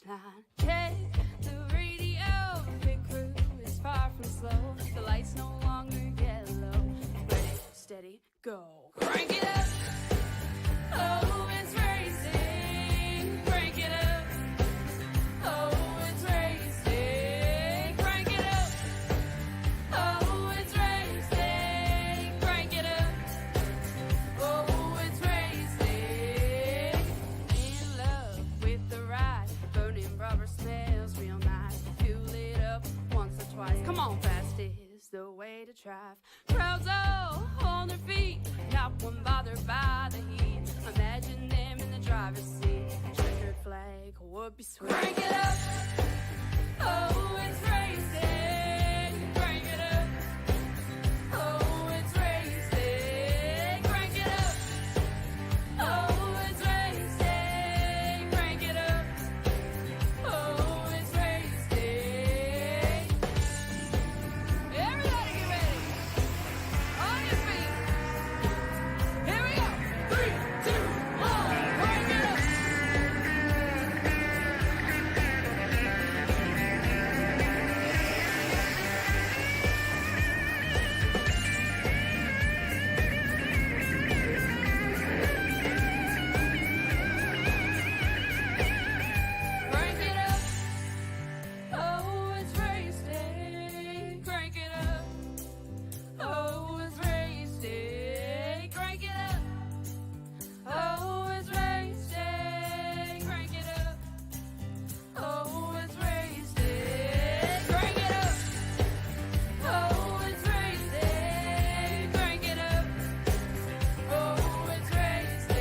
line. Check the radio, pit crew is far from slow. The lights no longer yellow. Ready, steady, go. Crank it up. Oh, it's racing. Crank it up. Oh, it's racing. Crank it up. Oh, it's racing. Crank it up. Oh, it's racing. In love with the ride. Burning rubber smells real nice. Fuel it up once or twice. Come on, fast is the way to drive. Crowds all on their feet. Not one bothered by the heat. Imagine them in the driver's seat. Checkered flag would be sweet. Crank it up. Oh, it's racing. Crank it up. Oh, it's racing. Crank it up. Oh, it's racing. Crank it up. Oh, it's racing. Everybody get ready. On your feet. Here we go. 3, 2, 1. Crank it up. Crank it up. Oh, it's racing. Crank it up. Oh, it's racing. Crank it up. Oh, it's racing. Crank it up. Oh, it's racing. Crank it up. Oh, it's racing. Crank it up. Oh, it's racing.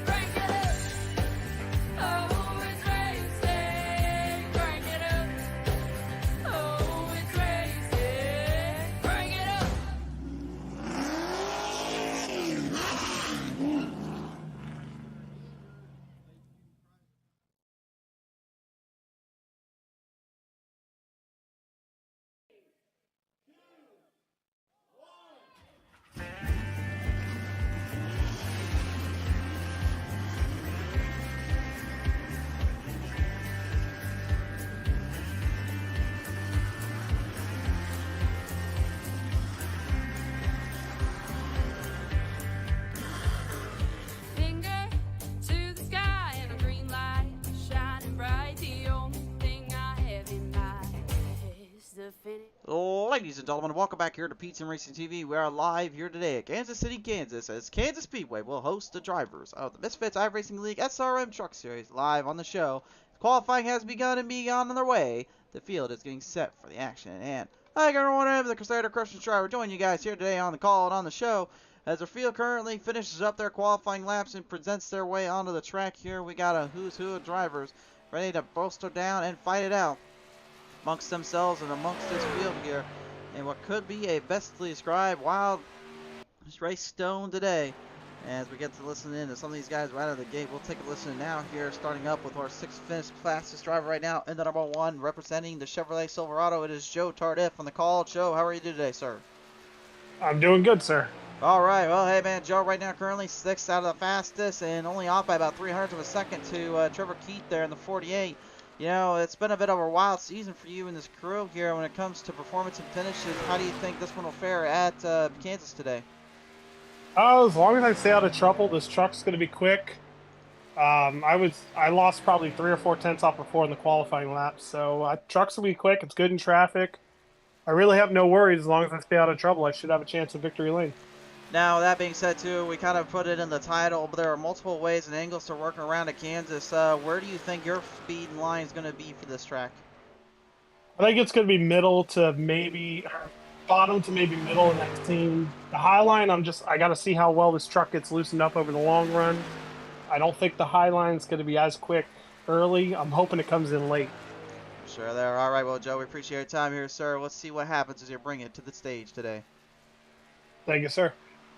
Crank it up. Oh, it's racing. Crank it up. Oh, it's racing. Crank it up. Finger to the sky and a green light shining bright. The only thing I have in mind is the finish. Ladies and gentlemen, welcome back here to PTM Racing TV. We are live here today at Kansas City, Kansas, as Kansas Speedway will host the drivers of the Misfitz iRacing League SRM Truck Series live on the show. Qualifying has begun and beyond on their way. The field is getting set for the action. And hi, everyone, I'm the Crusader Christian Driver. Join you guys here today on the call and on the show. As our field currently finishes up their qualifying laps and presents their way onto the track here, we got a who's who of drivers ready to bolster down and fight it out amongst themselves and amongst this field here in what could be a bestly described wild race stone today. As we get to listen in to some of these guys right out of the gate, we'll take a listen now here, starting up with our 6th finished fastest driver right now in the number 1, representing the Chevrolet Silverado. It is Joe Tardif on the call. Joe, how are you doing today, sir? I'm doing good, sir. All right, well, hey, man, Joe right now currently 6th out of the fastest and only off by about 300ths of a second to Trevor Keith there in the 48. You know, it's been a bit of a wild season for you in this crew here when it comes to performance and finishes. How do you think this one will fare at Kansas today? As long as I stay out of trouble, this truck's going to be quick. I lost probably 3 or 4 tenths off before in the qualifying laps, so truck's going to be quick. It's good in traffic. I really have no worries as long as I stay out of trouble. I should have a chance at victory lane. Now, that being said, too, we kind of put it in the title, but there are multiple ways and angles to work around at Kansas. Where do you think your speed line is going to be for this track? I think it's going to be middle to maybe bottom to maybe middle of that team. The high line, I got to see how well this truck gets loosened up over the long run. I don't think the high line is going to be as quick early. I'm hoping it comes in late. Sure there. All right, well, Joe, we appreciate your time here, sir. Let's see what happens as you bring it to the stage today. Thank you, sir.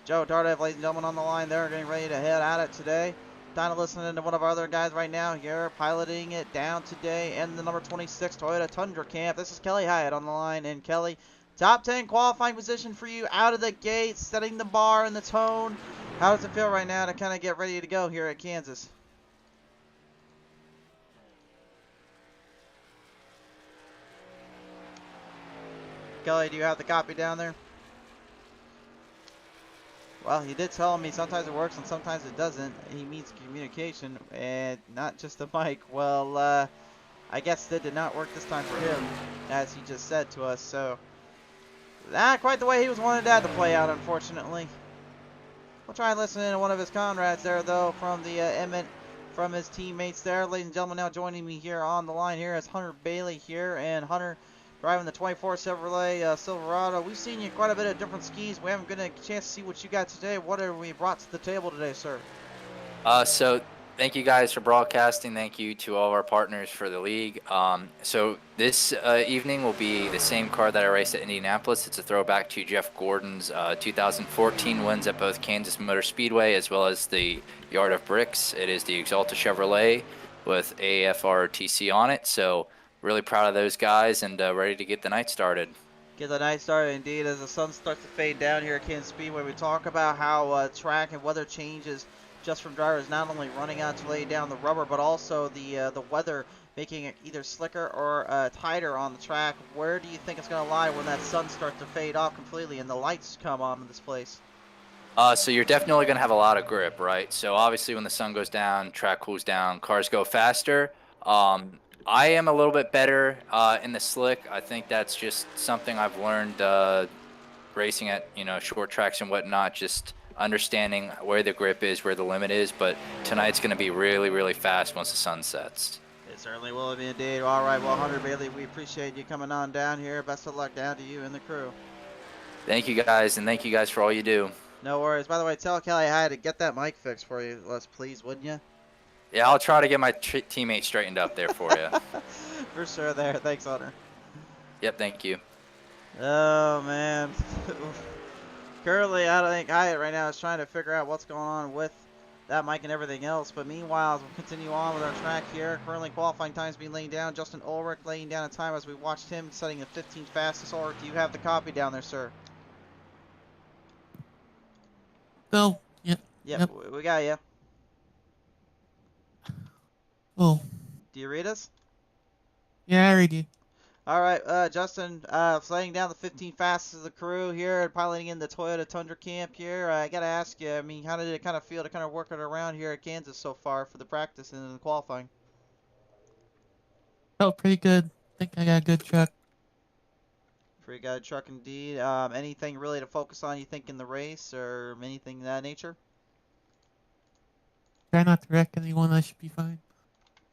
Joe Tardif, ladies and gentlemen, on the line there, getting ready to head at it today. Time to listen to one of our other guys right now here, piloting it down today in the number 26 Toyota Tundra camp. This is Kelly Hyatt on the line. And Kelly, top 10 qualifying position for you out of the gate, setting the bar and the tone. How does it feel right now to kind of get ready to go here at Kansas? Kelly, do you have the copy down there? Well, he did tell me sometimes it works and sometimes it doesn't. He means communication and not just the mic. Well, I guess that did not work this time for him, as he just said to us. So, not quite the way he was wanting that to play out, unfortunately. We'll try and listen in to one of his comrades there, though, from the from his teammates there. Ladies and gentlemen, now joining me here on the line here is Hunter Bailey here, and Hunter driving the 24 Chevrolet Silverado. We've seen you quite a bit of different skis. We haven't gotten a chance to see what you got today. What have we brought to the table today, sir? So thank you guys for broadcasting. Thank you to all of our partners for the league. So this evening will be the same car that I raced at Indianapolis. It's a throwback to Jeff Gordon's 2014 wins at both Kansas Motor Speedway as well as the Yard of Bricks. It is the Exalta Chevrolet with AFRTC on it. So really proud of those guys and ready to get the night started. Get the night started indeed. As the sun starts to fade down here at Kansas Speedway, we talk about how track and weather changes just from drivers not only running out to lay down the rubber, but also the weather making it either slicker or tighter on the track. Where do you think it's going to lie when that sun starts to fade off completely and the lights come on in this place? So you're definitely going to have a lot of grip, right? So obviously when the sun goes down, track cools down, cars go faster. I am a little bit better in the slick. I think that's just something I've learned racing at, short tracks and whatnot, just understanding where the grip is, where the limit is. But tonight's going to be really, really fast once the sun sets. It certainly will be indeed. All right, well, Hunter Bailey, we appreciate you coming on down here. Best of luck down to you and the crew. Thank you guys, and thank you guys for all you do. No worries. By the way, tell Kelly I had to get that mic fixed for you, please, wouldn't you? Yeah, I'll try to get my teammate straightened up there for you. For sure there. Thanks, Hunter. Yep, thank you. Oh, man. Currently, I don't think Hyatt right now is trying to figure out what's going on with that mic and everything else. But meanwhile, as we continue on with our track here, currently qualifying times being laid down. Justin Ulrich laying down a time as we watched him setting the 15th fastest. Ulrich, do you have the copy down there, sir? Go. Yep. Yep. We got you. Oh. Do you read us? Yeah, I read you. All right, Justin, laying down the 15 fastest of the crew here, piloting in the Toyota Tundra camp here. I got to ask you, I mean, how did it kind of feel to kind of work it around here at Kansas so far for the practice and the qualifying? Felt pretty good. Think I got a good truck. Pretty good truck indeed. Anything really to focus on, you think, in the race or anything of that nature? Try not to wreck anyone. I should be fine.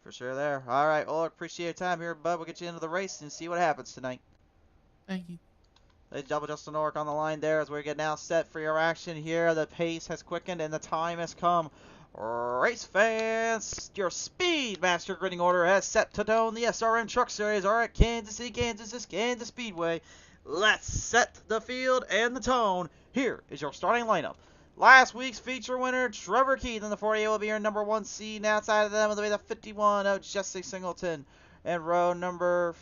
For sure there. All right, well, appreciate your time here, bud. We'll get you into the race and see what happens tonight. Thank you. Ladies and gentlemen, Justin Ulrich on the line there as we get now set for your action here. The pace has quickened and the time has come. Race fans, your Speedmaster grading order has set to tone the SRM Truck Series are at Kansas City, Kansas' Kansas Speedway. Let's set the field and the tone. Here is your starting lineup. Last week's feature winner, Trevor Keith in the 48 will be your number 1 seed. And outside of them will be the 51 of Jesse Singleton. And row number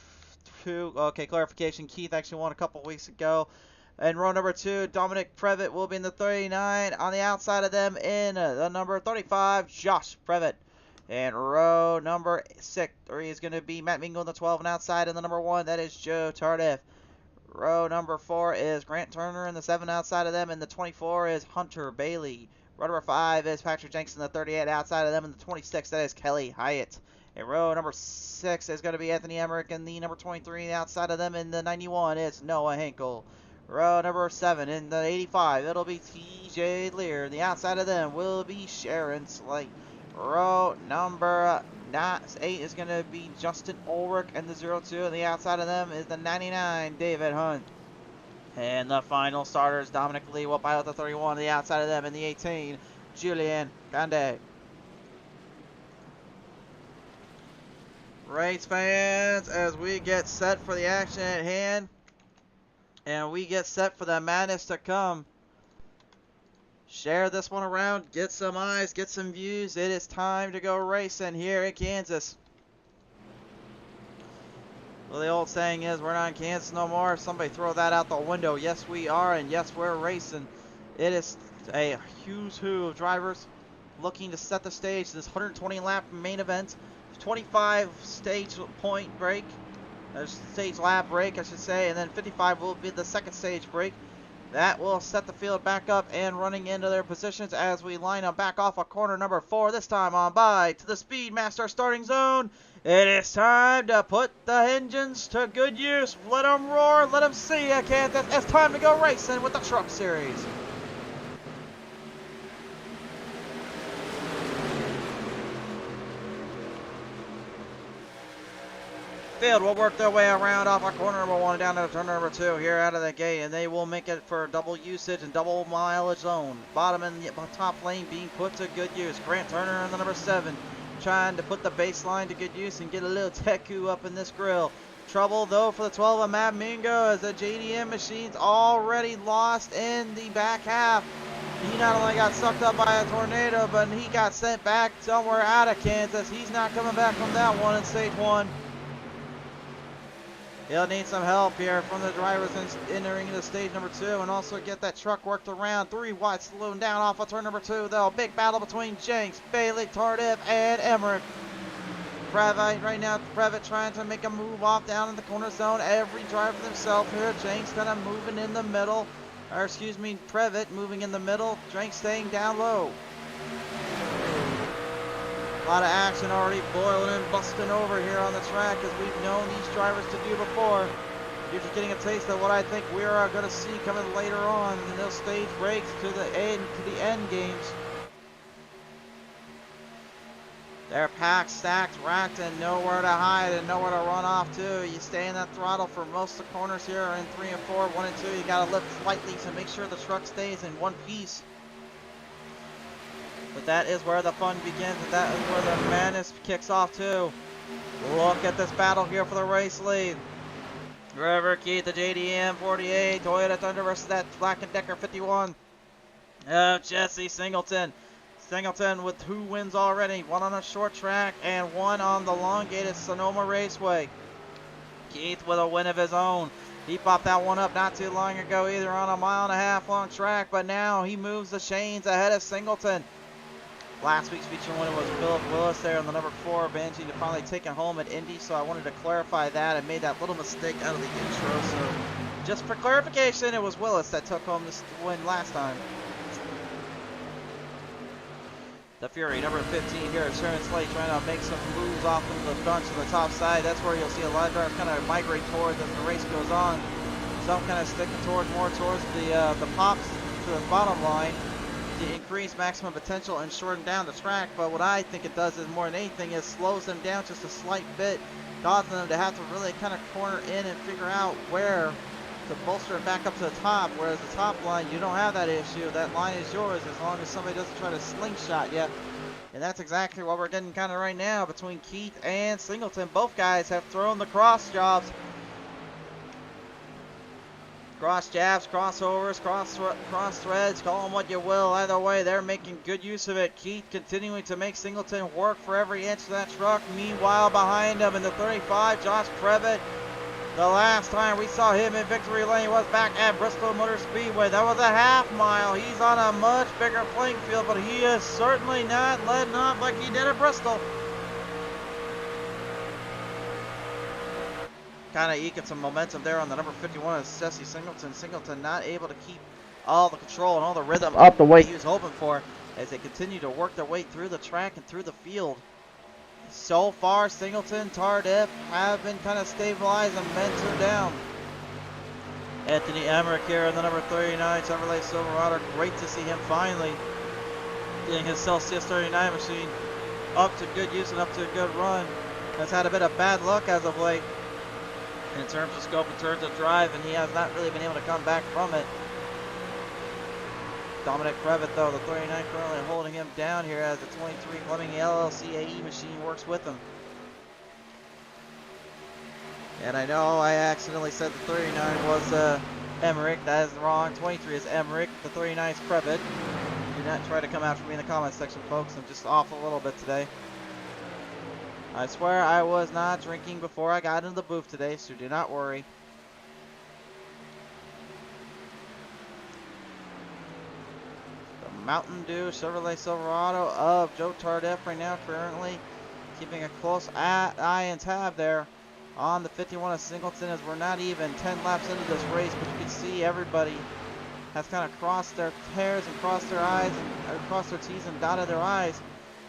2, okay, clarification, Keith actually won a couple weeks ago. And row number 2, Dominic Previtt will be in the 39. On the outside of them in the number 35, Josh Previtt. And row number 3 is going to be Matt Mingle in the 12. And outside in the number 1, that is Joe Tardif. Row number 4 is Grant Turner in the 7 outside of them. And the 24 is Hunter Bailey. Row number 5 is Patrick Jenks in the 38 outside of them. And the 26, that is Kelly Hyatt. And row number 6 is going to be Anthony Emmerich. And the number 23 outside of them in the 91 is Noah Henkel. Row number 7 in the 85, it'll be TJ Lear. The outside of them will be Sharon Slate. Row number 8 is going to be Justin Ulrich and the 02. And the outside of them is the 99, David Hunt. And the final starters, Dominic Lee will pilot the 31. The outside of them in the 18, Julian Gande. Race fans, as we get set for the action at hand, and we get set for the madness to come. Share this one around, get some eyes, get some views. It is time to go racing here in Kansas. Well, the old saying is, we're not in Kansas no more. Somebody throw that out the window. Yes, we are, and yes, we're racing. It is a who's who of drivers looking to set the stage. This 120 lap main event, 25 stage point break. stage lap break, I should say, and then 55 will be the second stage break. That will set the field back up and running into their positions as we line up back off of corner number 4, this time on by to the Speedmaster starting zone. It is time to put the engines to good use. Let them roar, let them see you, Kansas. It's time to go racing with the Truck Series. Field will work their way around off of corner number 1 down to turn number 2 here out of the gate, and they will make it for double usage and double mileage zone. Bottom and top lane being put to good use. Grant Turner in the number 7 trying to put the baseline to good use and get a little Teku up in this grill. Trouble though for the 12 of Matt Mingo as the JDM machine's already lost in the back half. He not only got sucked up by a tornado, but he got sent back somewhere out of Kansas. He's not coming back from that one in stage 1. He'll need some help here from the drivers entering into stage number 2 and also get that truck worked around. 3 wide saloon down off of turn number 2 though. Big battle between Jenks, Bailey, Tardif, and Emmerich. Previtt right now, Previtt trying to make a move off down in the corner zone. Every driver themselves here. Jenks kind of moving in the middle. Or excuse me, Previtt moving in the middle. Jenks staying down low. A lot of action already boiling and busting over here on the track as we've known these drivers to do before. You're just getting a taste of what I think we are going to see coming later on in those stage breaks to the end games. They're packed, stacked, racked, and nowhere to hide and nowhere to run off to. You stay in that throttle for most of the corners here in 3 and 4, 1 and 2. You got to lift slightly to make sure the truck stays in one piece. But that is where the fun begins, and that is where the madness kicks off too. Look at this battle here for the race lead. River Keith, the JDM 48, Toyota Thunder versus that Black & Decker 51. Jesse Singleton. Singleton with 2 wins already, 1 on a short track and 1 on the elongated Sonoma Raceway. Keith with a win of his own. He popped that one up not too long ago either on a 1.5 mile long track, but now he moves the chains ahead of Singleton. Last week's feature winner was Philip Willis there on the number 4, managing to finally take it home at Indy, so I wanted to clarify that. I made that little mistake out of the intro, so just for clarification, it was Willis that took home this win last time. The Fury, number 15 here at Sharon Slate, trying to make some moves off of the front to the top side. That's where you'll see a lot of drivers kind of migrate towards as the race goes on. Some kind of sticking more towards the pops to the bottom line to increase maximum potential and shorten down the track. But what I think it does is more than anything is slows them down just a slight bit, causing them to have to really kind of corner in and figure out where to bolster it back up to the top, whereas the top line, you don't have that issue. That line is yours as long as somebody doesn't try to slingshot you. And that's exactly what we're getting kind of right now between Keith and Singleton. Both guys have thrown the cross jobs. Cross jabs, crossovers, cross threads, call them what you will. Either way, they're making good use of it. Keith continuing to make Singleton work for every inch of that truck. Meanwhile, behind him in the 35, Josh Previtt. The last time we saw him in victory lane was back at Bristol Motor Speedway. That was a half mile. He's on a much bigger playing field, but he is certainly not letting up like he did at Bristol. Kind of eking some momentum there on the number 51 is Jesse Singleton. Singleton not able to keep all the control and all the rhythm up the way he was hoping for as they continue to work their way through the track and through the field. So far, Singleton, Tardif have been kind of stabilized and mentored down. Anthony Emmerich here in the number 39 Chevrolet Silverado. Great to see him finally getting his Celsius 39 machine up to good use and up to a good run. Has had a bit of bad luck as of late in terms of scope, in terms of drive, and he has not really been able to come back from it. Dominic Previtt, though, the 39 currently holding him down here as the 23 Fleming LLC AE machine works with him. And I know I accidentally said the 39 was Emmerich. That is wrong. 23 is Emmerich. The 39 is Previtt. Do not try to come after me in the comments section, folks. I'm just off a little bit today. I swear I was not drinking before I got into the booth today, so do not worry. The Mountain Dew Chevrolet Silverado of Joe Tardif right now currently keeping a close eye and tab there on the 51 of Singleton, as we're not even 10 laps into this race, but you can see everybody has kind of crossed their T's and crossed their I's and crossed their T's and dotted their I's,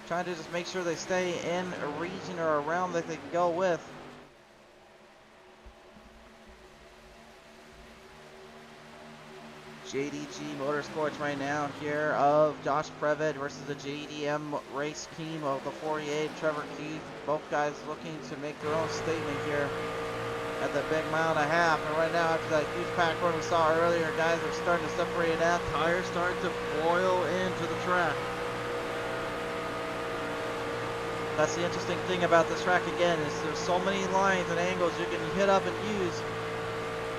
trying to just make sure they stay in a region or a realm that they can go with. JDG Motorsports right now here of Josh Previtt versus the JDM race team of the 48, Trevor Keith. Both guys looking to make their own statement here at the big mile and a half. And right now, after that huge pack run we saw earlier, guys are starting to separate out. Tires starting to boil into the track. That's the interesting thing about this track again, is there's so many lines and angles you can hit up and use.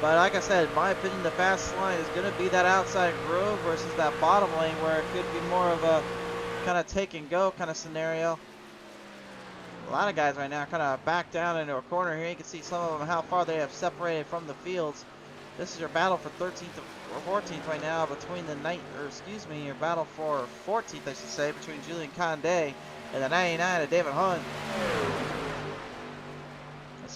But like I said, in my opinion, the fastest line is going to be that outside groove versus that bottom lane, where it could be more of a kind of take and go kind of scenario. A lot of guys right now kind of back down into a corner here. You can see some of them how far they have separated from the fields. This is your battle for 13th or 14th right now between the your battle for 14th, I should say, between Julian Conde and the 99 of David Hunt.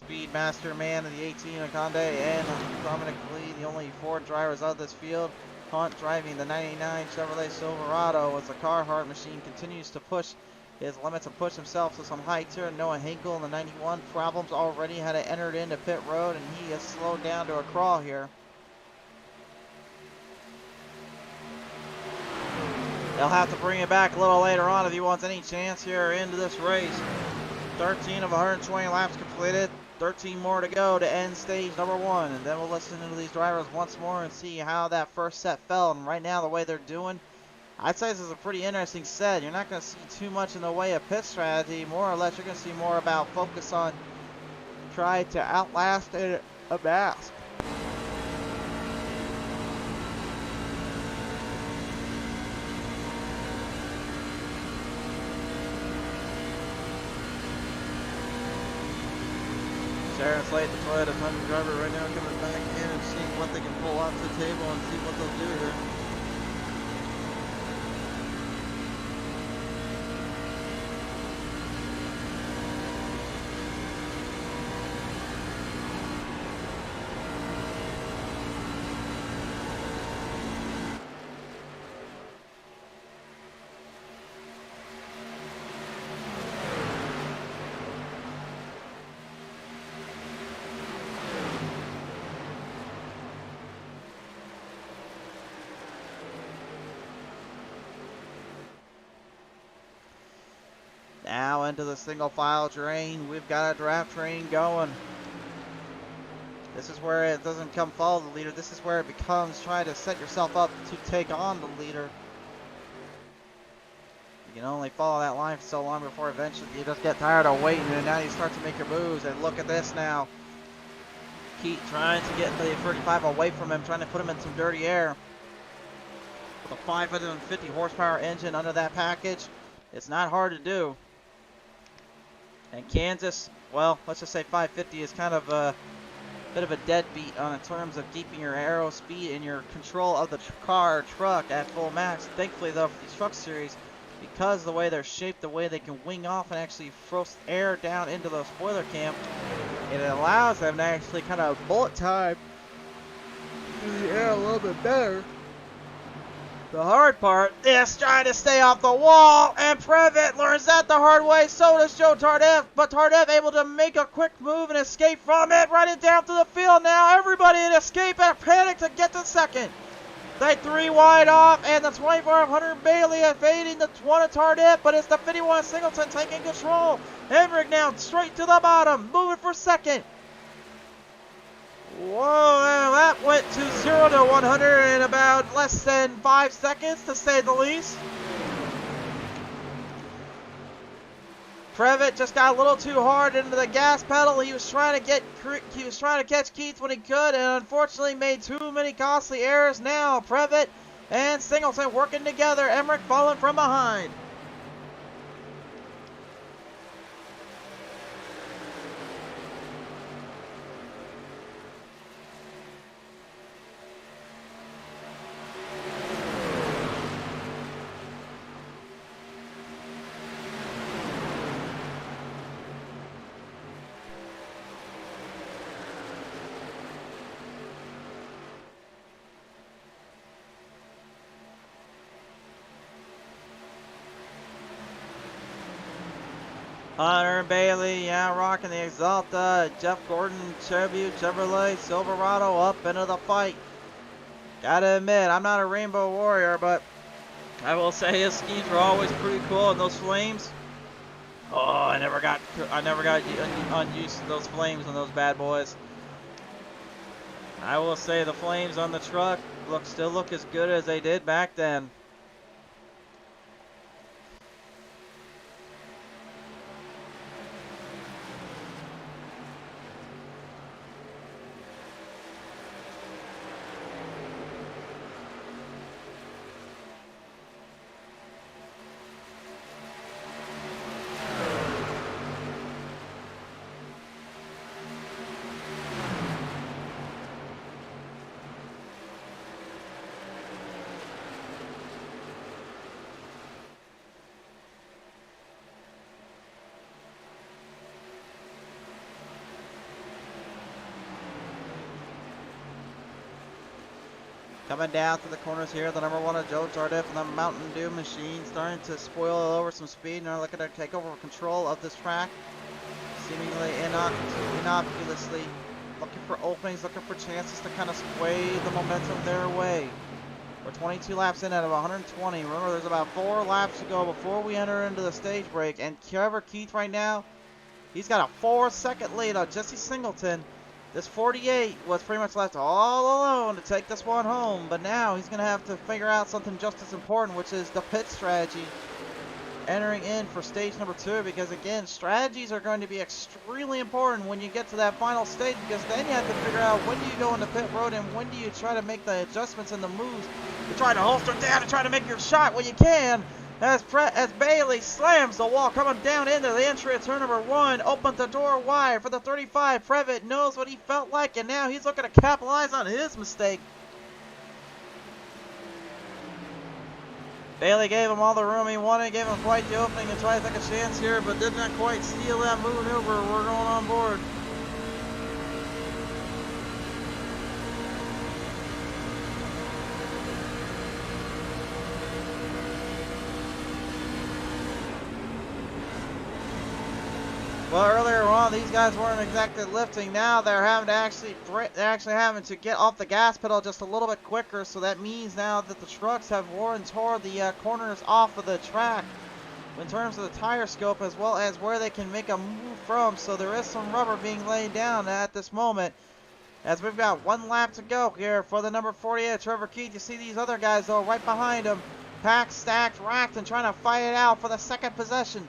Speedmaster man of the 18 of Conde and Dominic Lee, the only 4 drivers out of this field. Hunt driving the 99 Chevrolet Silverado as the Carhartt machine continues to push his limits and push himself to some heights here. Noah Hinkle in the 91 problems already, had it entered into pit road, and he is slowed down to a crawl here. They'll have to bring it back a little later on if he wants any chance here into this race. 13 of 120 laps completed. 13 more to go to end stage number 1, and then we'll listen to these drivers once more and see how that first set fell. And right now, the way they're doing, I'd say this is a pretty interesting set. You're not going to see too much in the way of pit strategy. More or less, you're going to see more about focus on try to outlast a mask. Sharon Slate, the Toyota Tundra driver, right now coming back in and seeing what they can pull off the table and see what they'll do here. Now into the single file train. We've got a draft train going. This is where it doesn't come follow the leader. This is where it becomes try to set yourself up to take on the leader. You can only follow that line for so long before eventually you just get tired of waiting, and now you start to make your moves. And look at this now. Keith trying to get the 35 away from him, trying to put him in some dirty air. With a 550 horsepower engine under that package, it's not hard to do. And Kansas, well, let's just say 550 is kind of a bit of a deadbeat in terms of keeping your aero speed and your control of the car or truck at full max. Thankfully, though, for these truck series, because the way they're shaped, the way they can wing off and actually throw air down into the spoiler cam, it allows them to actually kind of bullet time through the air a little bit better. The hard part is trying to stay off the wall, and Previtt learns that the hard way. So does Joe Tardif, but Tardif able to make a quick move and escape from it, running down through the field now. Everybody in escape and panic to get to second. They 3 wide off, and the 24 of Hunter Bailey evading the 1 of Tardif, but it's the 51 Singleton taking control. Emmerich now straight to the bottom, moving for second. Whoa, that went to 0 to 100 in about less than 5 seconds, to say the least. Previtt just got a little too hard into the gas pedal. He was trying to catch Keith when he could, and unfortunately made too many costly errors. Now Previtt and Singleton working together. Emmerich falling from behind. Hunter Bailey, yeah, rocking the Exalta. Jeff Gordon, Chevrolet Silverado up into the fight. Gotta admit, I'm not a Rainbow Warrior, but I will say his skis were always pretty cool, and those flames. Oh, I never got unused to those flames on those bad boys. I will say the flames on the truck still look as good as they did back then. Coming down through the corners here, the number 1 of Joe Jardiff and the Mountain Dew machine starting to spoil over some speed, and are looking to take over control of this track. Seemingly innocuously looking for openings, looking for chances to kind of sway the momentum their way. We're 22 laps in out of 120. Remember, there's about 4 laps to go before we enter into the stage break, and Trevor Keith right now, he's got a 4-second lead on Jesse Singleton. This 48 was pretty much left all alone to take this one home, but now he's going to have to figure out something just as important, which is the pit strategy entering in for stage number 2, because again, strategies are going to be extremely important when you get to that final stage, because then you have to figure out when do you go into pit road and when do you try to make the adjustments and the moves to try to holster down and try to make your shot when you can. As Bailey slams the wall, coming down into the entry at turn number 1, opened the door wide for the 35. Previtt knows what he felt like, and now he's looking to capitalize on his mistake. Bailey gave him all the room he wanted, gave him quite the opening to try to take a chance here, but did not quite steal that maneuver. We're going on board. Well, earlier on, these guys weren't exactly lifting. Now they're having to actually having to get off the gas pedal just a little bit quicker. So that means now that the trucks have worn toward the corners off of the track in terms of the tire scope, as well as where they can make a move from. So there is some rubber being laid down at this moment, as we've got 1 lap to go here for the number 48, Trevor Keith. You see these other guys though right behind him, packed, stacked, racked, and trying to fight it out for the second possession.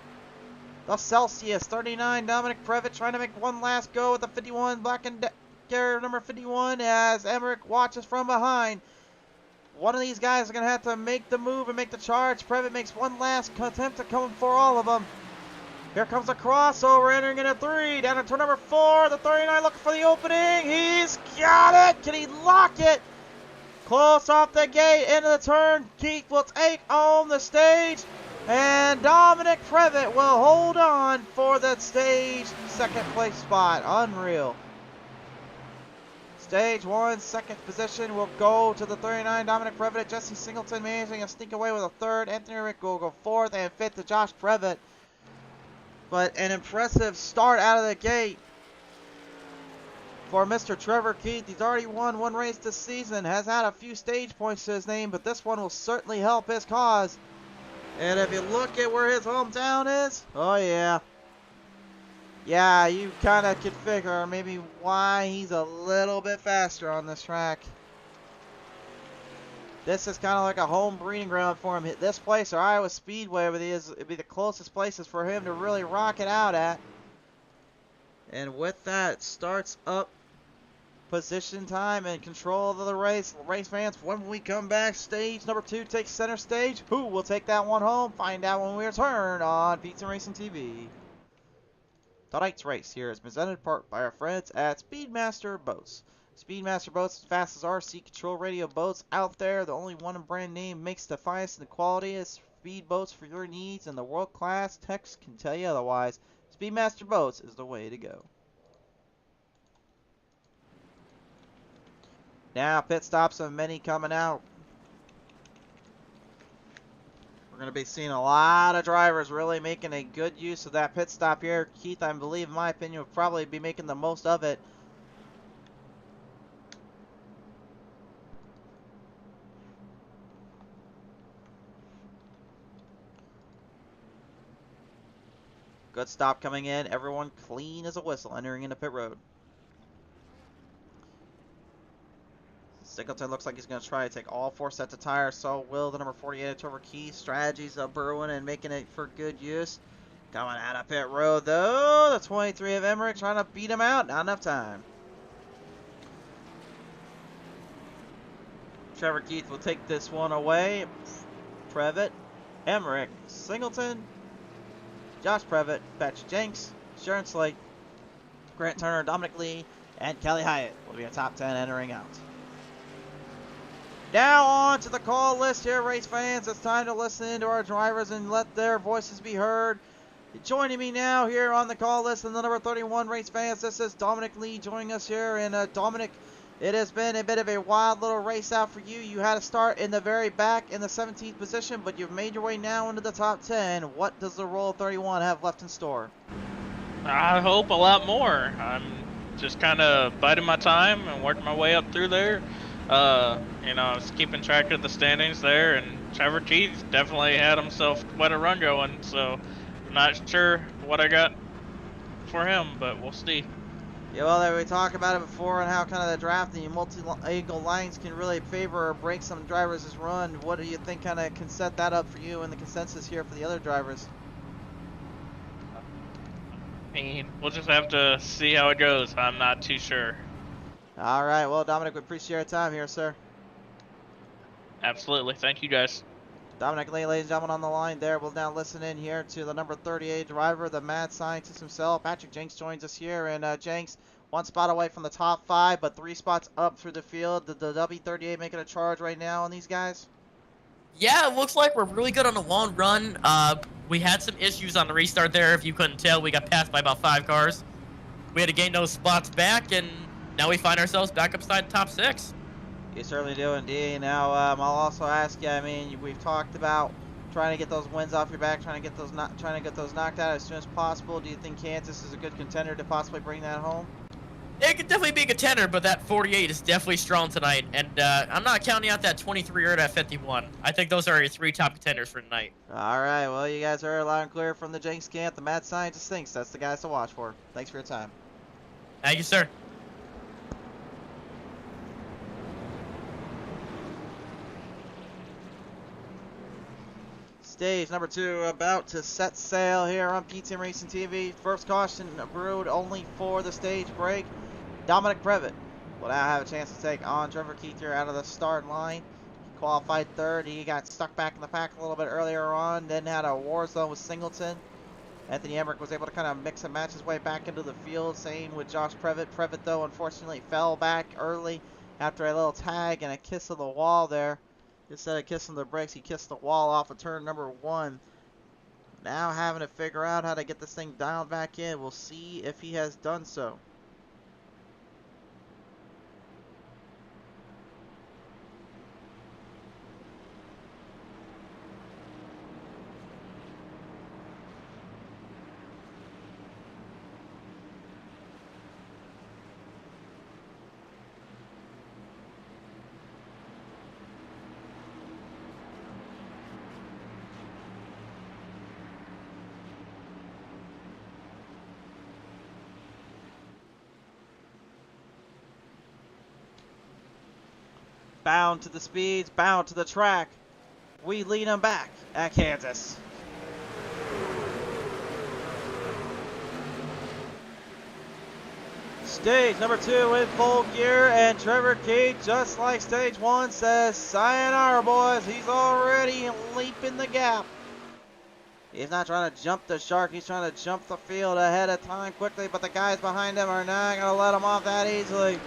The Celsius 39, Dominic Previtt trying to make one last go with the 51, Black and Decker number 51, as Emmerich watches from behind. One of these guys is going to have to make the move and make the charge. Previtt makes one last attempt to come for all of them. Here comes a crossover, entering into 3, down to turn number 4, the 39 looking for the opening. He's got it. Can he lock it? Close off the gate, into the turn. Keith will take on the stage. And Dominic Previtt will hold on for the stage second place spot. Unreal. Stage 1, second position will go to the 39, Dominic Previtt. Jesse Singleton managing to sneak away with a 3rd. Anthony Rick will go 4th, and 5th to Josh Previtt. But an impressive start out of the gate for Mr. Trevor Keith. He's already won 1 race this season, has had a few stage points to his name, but this one will certainly help his cause. And if you look at where his hometown is, oh yeah. Yeah, you kind of can figure maybe why he's a little bit faster on this track. This is kind of like a home breeding ground for him. This place or Iowa Speedway would be the closest places for him to really rock it out at. And with that, it starts up position time and control of the race. Race fans, when we come back, stage number 2 takes center stage. Who will take that one home? Find out when we return on PTM Racing TV. Tonight's race here is presented by our friends at Speedmaster Boats. Speedmaster Boats is the fastest RC control radio boats out there. The only one brand name makes the finest in the quality is speed boats for your needs, and the world-class techs can tell you otherwise. Speedmaster Boats is the way to go. Now pit stops of many coming out. We're Going to be seeing a lot of drivers really making a good use of that pit stop here. Keith, I believe, in my opinion, will probably be making the most of it. Good stop coming in. Everyone clean as a whistle entering into pit road. Singleton looks like he's going to try to take all 4 sets of tires. So will the number 48 Trevor Keith. Strategies of brewing and making it for good use. Coming out of pit road though. The 23 of Emmerich trying to beat him out. Not enough time. Trevor Keith will take this one away. Previtt, Emmerich, Singleton, Josh Previtt, Patrick Jenks, Sharon Slate, Grant Turner, Dominic Lee, and Kelly Hyatt will be a top 10 entering out. Now on to the call list here, race fans. It's time to listen to our drivers and let their voices be heard. Joining me now here on the call list in the number 31 race fans, this is Dominic Lee joining us here. And Dominic, it has been a bit of a wild little race out for you. You had to start in the very back in the 17th position, but you've made your way now into the top 10. What does the Roll 31 have left in store? I hope a lot more. I'm just kind of biding my time and working my way up through there. You know, I was keeping track of the standings there, and Trevor Keith definitely had himself quite a run going, so I'm not sure what I got for him, but we'll see. Yeah, well, we talked about it before and how kind of the drafting and multi-angle lines can really favor or break some drivers' run. What do you think kind of can set that up for you and the consensus here for the other drivers? I mean, we'll just have to see how it goes. I'm not too sure. All right, well, Dominic, we appreciate your time here, sir. Absolutely. Thank you, guys. Dominic Lee, ladies and gentlemen, on the line there. We'll now listen in here to the number 38 driver, the mad scientist himself. Patrick Jenks joins us here. And Jenks, 1 spot away from the top 5, but 3 spots up through the field. Did the W38 making a charge right now on these guys? Yeah, it looks like we're really good on the long run. We had some issues on the restart there. If you couldn't tell, we got passed by about 5 cars. We had to gain those spots back, and now we find ourselves back upside top 6. You certainly do indeed. Now, I'll also ask you, I mean, we've talked about trying to get those wins off your back, trying to get those knocked out as soon as possible. Do you think Kansas is a good contender to possibly bring that home? It could definitely be a contender, but that 48 is definitely strong tonight, and I'm not counting out that 23 or that 51. I think those are your 3 top contenders for tonight. All right, well, you guys are loud and clear from the Jenks camp. The mad scientist thinks that's the guys to watch for. Thanks for your time. Thank you, sir. Stage number 2 about to set sail here on PTM Racing TV. First caution brewed only for the stage break. Dominic Previtt will now have a chance to take on Trevor Keith here out of the start line. He qualified 3rd. He got stuck back in the pack a little bit earlier on, then had a war zone with Singleton. Anthony Emmerich was able to kind of mix and match his way back into the field. Same with Josh Previtt. Previtt, though, unfortunately fell back early after a little tag and a kiss of the wall there. Instead of kissing the brakes, he kissed the wall off of turn number 1. Now having to figure out how to get this thing dialed back in. We'll see if he has done so. Bound to the speeds, bound to the track. We lead them back at Kansas. Stage number 2 in full gear, and Trevor Keith, just like stage 1, says, sayonara, boys. He's already leaping the gap. He's not trying to jump the shark. He's trying to jump the field ahead of time quickly, but the guys behind him are not going to let him off that easily.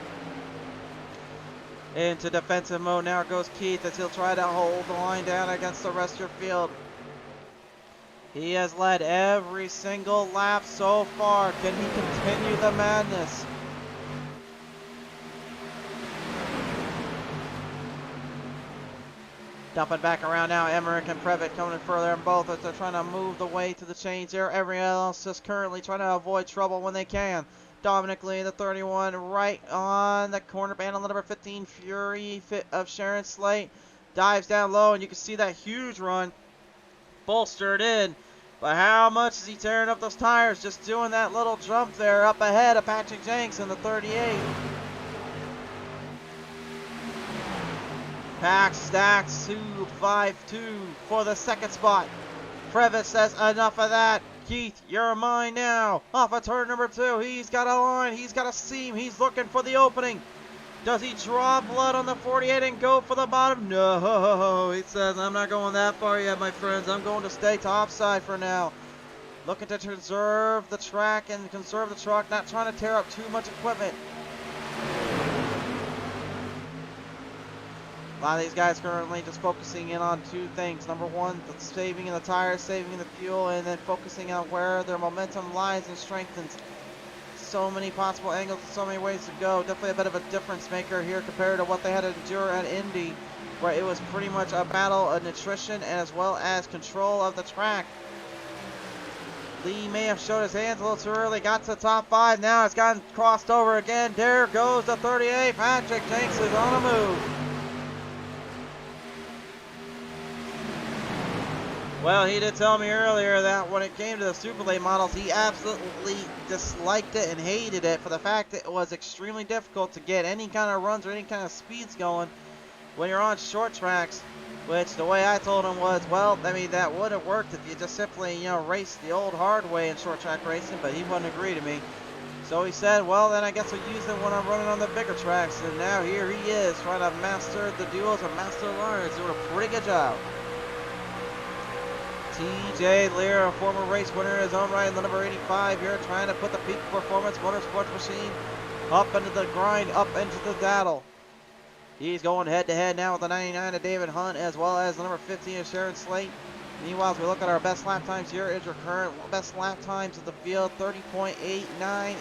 Into defensive mode now goes Keith as he'll try to hold the line down against the rest of your field. He has led every single lap so far. Can he continue the madness? Dumping back around now, Emmerich and Previtt coming in further, and both as they're trying to move the way to the change there. Everyone else just currently trying to avoid trouble when they can. Dominic Lee, the 31, right on the corner band on the number 15, Fury of Sharon Slate. Dives down low, and you can see that huge run bolstered in. But how much is he tearing up those tires just doing that little jump there up ahead of Patrick Jenks in the 38. Pack stacks 2-5-2 for the second spot. Previtt says enough of that. Keith, you're mine now. Off of turn number 2. He's got a line. He's got a seam. He's looking for the opening. Does he draw blood on the 48 and go for the bottom? No. He says, I'm not going that far yet, my friends. I'm going to stay topside for now. Looking to conserve the track and conserve the truck. Not trying to tear up too much equipment. A lot of these guys currently just focusing in on two things. Number one, the saving in the tires, saving the fuel, and then focusing on where their momentum lies and strengthens. So many possible angles, so many ways to go. Definitely a bit of a difference maker here compared to what they had to endure at Indy, where it was pretty much a battle of nutrition as well as control of the track. Lee may have showed his hands a little too early, got to the top 5, now it's gotten crossed over again. There goes the 38, Patrick Jenks is on a move. Well, he did tell me earlier that when it came to the Super Late models, he absolutely disliked it and hated it for the fact that it was extremely difficult to get any kind of runs or any kind of speeds going when you're on short tracks. Which the way I told him was, well, I mean, that would have worked if you just simply, you know, raced the old hard way in short track racing, but he wouldn't agree to me. So he said, well, then I guess I'll use it when I'm running on the bigger tracks. And now here he is trying to master the duels and master the lines, doing a pretty good job. TJ Lear, a former race winner in his own right in the number 85 here, trying to put the peak performance motorsports machine up into the grind, up into the battle. He's going head to head now with the 99 of David Hunt as well as the number 15 of Sharon Slate. Meanwhile, as we look at our best lap times here, is your current best lap times of the field. 30.89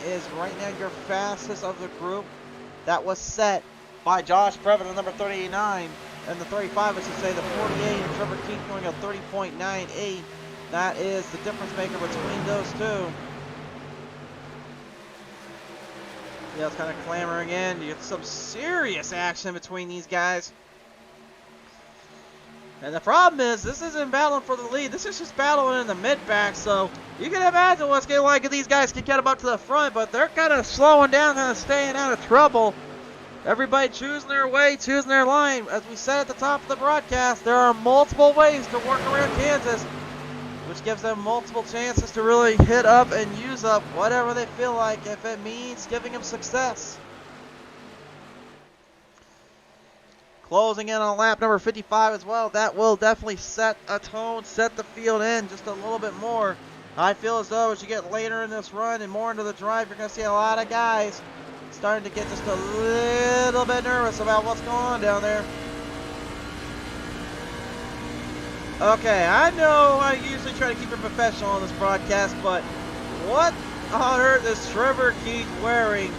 is right now your fastest of the group. That was set by Josh Previtt, the number 39. And the 35, I should say, the 48, and Trevor Keith going a 30.98. That is the difference maker between those two. Yeah, it's kind of clamoring in. You get some serious action between these guys. And the problem is, this isn't battling for the lead. This is just battling in the mid-pack. So you can imagine what's going to like if these guys can get them up to the front. But they're kind of slowing down, kind of staying out of trouble. Everybody choosing their way, choosing their line. As we said at the top of the broadcast, there are multiple ways to work around Kansas, which gives them multiple chances to really hit up and use up whatever they feel like, if it means giving them success. Closing in on lap number 55 as well. That will definitely set a tone, set the field in just a little bit more. I feel as though as you get later in this run and more into the drive, you're going to see a lot of guys starting to get just a little bit nervous about what's going on down there. Okay, I know I usually try to keep it professional on this broadcast, but what on earth is Trevor Keith wearing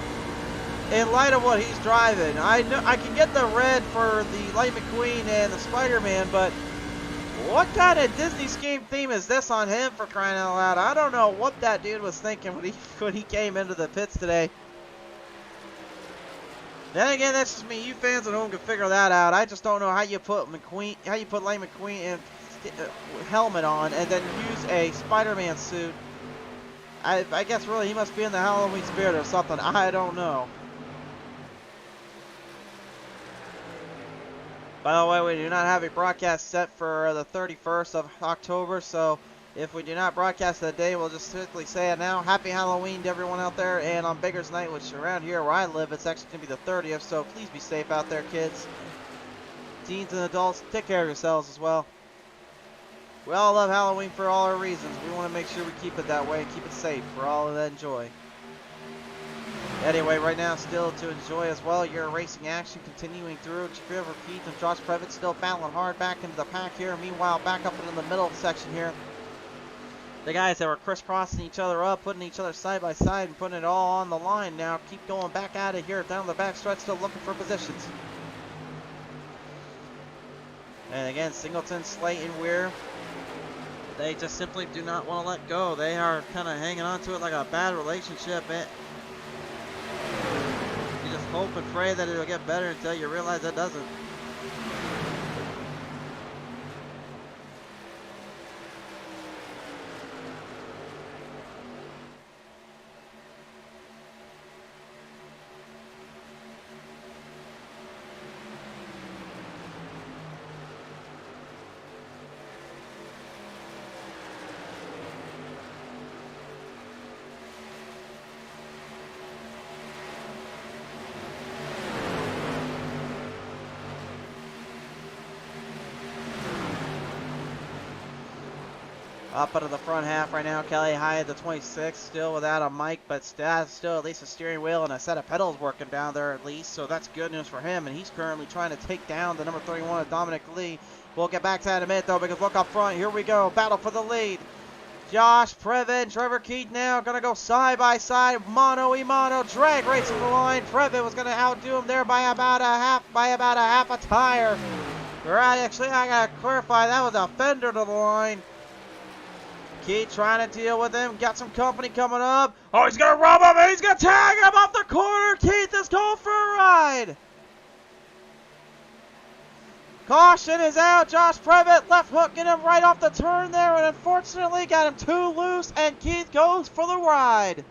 in light of what he's driving? I know I can get the red for the Light McQueen and the Spider-Man, but what kind of Disney scheme theme is this on him, for crying out loud? I don't know what that dude was thinking when he came into the pits today. Then again, that's just me. You fans at home can figure that out. I just don't know how you put Light McQueen in helmet on and then use a Spider-Man suit. I guess really he must be in the Halloween spirit or something. I don't know. By the way, we do not have a broadcast set for the 31st of October, so if we do not broadcast that day, we'll just simply say it now. Happy Halloween to everyone out there, and on Bigger's Night, which around here where I live, it's actually going to be the 30th, so please be safe out there, kids. Teens and adults, take care of yourselves as well. We all love Halloween for all our reasons. We want to make sure we keep it that way and keep it safe for all that enjoy. Anyway, right now, still to enjoy as well, your racing action continuing through. Trevor Keith and Josh Previtt still battling hard back into the pack here. Meanwhile, back up into the middle section here, the guys that were crisscrossing each other up, putting each other side by side and putting it all on the line now keep going back out of here down the back stretch, still looking for positions. And again, Singleton, Slayton, Weir, they just simply do not want to let go. They are kind of hanging on to it like a bad relationship. You just hope and pray that it'll get better until you realize it doesn't. Up into the front half right now, Kelly high at the 26, still without a mic, but still at least a steering wheel and a set of pedals working down there at least, so that's good news for him, and he's currently trying to take down the number 31 of Dominic Lee. We'll get back to that in a minute though, because look up front, here we go, battle for the lead. Josh Previn, Trevor Keith now gonna go side by side, mano y mano, drag racing the line. Previn was gonna outdo him there by about a half a tire. Right, actually I gotta clarify, that was a fender to the line. Keith trying to deal with him. Got some company coming up. Oh, he's going to rub him and he's going to tag him off the corner. Keith is going for a ride. Caution is out. Josh Previtt left hooking him right off the turn there and unfortunately got him too loose and Keith goes for the ride.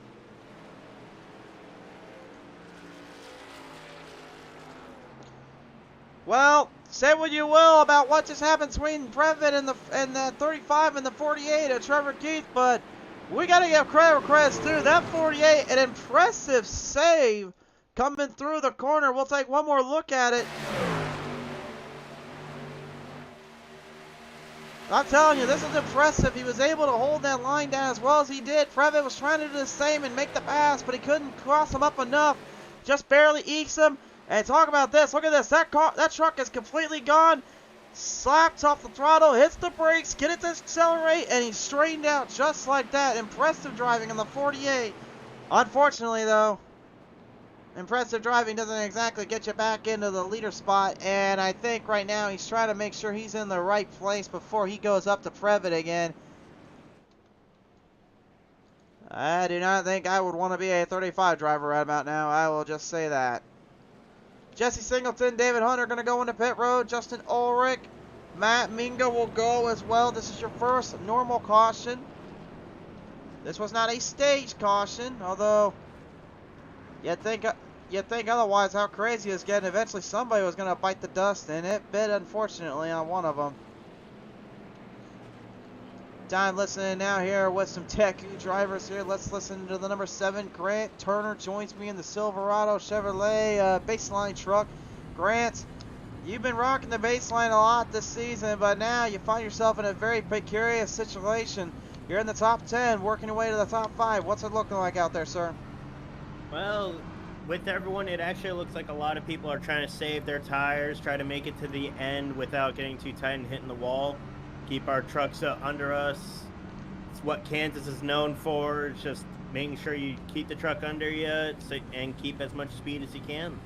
Well, say what you will about what just happened between Previtt and the 35 and the 48 of Trevor Keith, but we got to give credit where credit's due. That 48, an impressive save coming through the corner. We'll take one more look at it. I'm telling you, this is impressive. He was able to hold that line down as well as he did. Previtt was trying to do the same and make the pass, but he couldn't cross him up enough. Just barely ekes him. And talk about this. Look at this. That truck is completely gone. Slaps off the throttle, hits the brakes, get it to accelerate, and he's straightened out just like that. Impressive driving on the 48. Unfortunately, though, impressive driving doesn't exactly get you back into the leader spot. And I think right now he's trying to make sure he's in the right place before he goes up to Previtt again. I do not think I would want to be a 35 driver right about now. I will just say that. Jesse Singleton, David Hunter going to go into pit road. Justin Ulrich, Matt Mingo will go as well. This is your first normal caution. This was not a stage caution, although you'd think otherwise. How crazy is getting? Eventually somebody was going to bite the dust, and it bit unfortunately on one of them. Time listening now here with some Tech drivers here. Let's listen to the number 7, Grant Turner joins me in the Silverado Chevrolet baseline truck. Grant, you've been rocking the baseline a lot this season, but now you find yourself in a very precarious situation. You're in the top 10, working your way to the top 5. What's it looking like out there, sir? Well, with everyone, it actually looks like a lot of people are trying to save their tires, try to make it to the end without getting too tight and hitting the wall. Keep our trucks under us. It's what Kansas is known for. It's just making sure you keep the truck under you and keep as much speed as you can.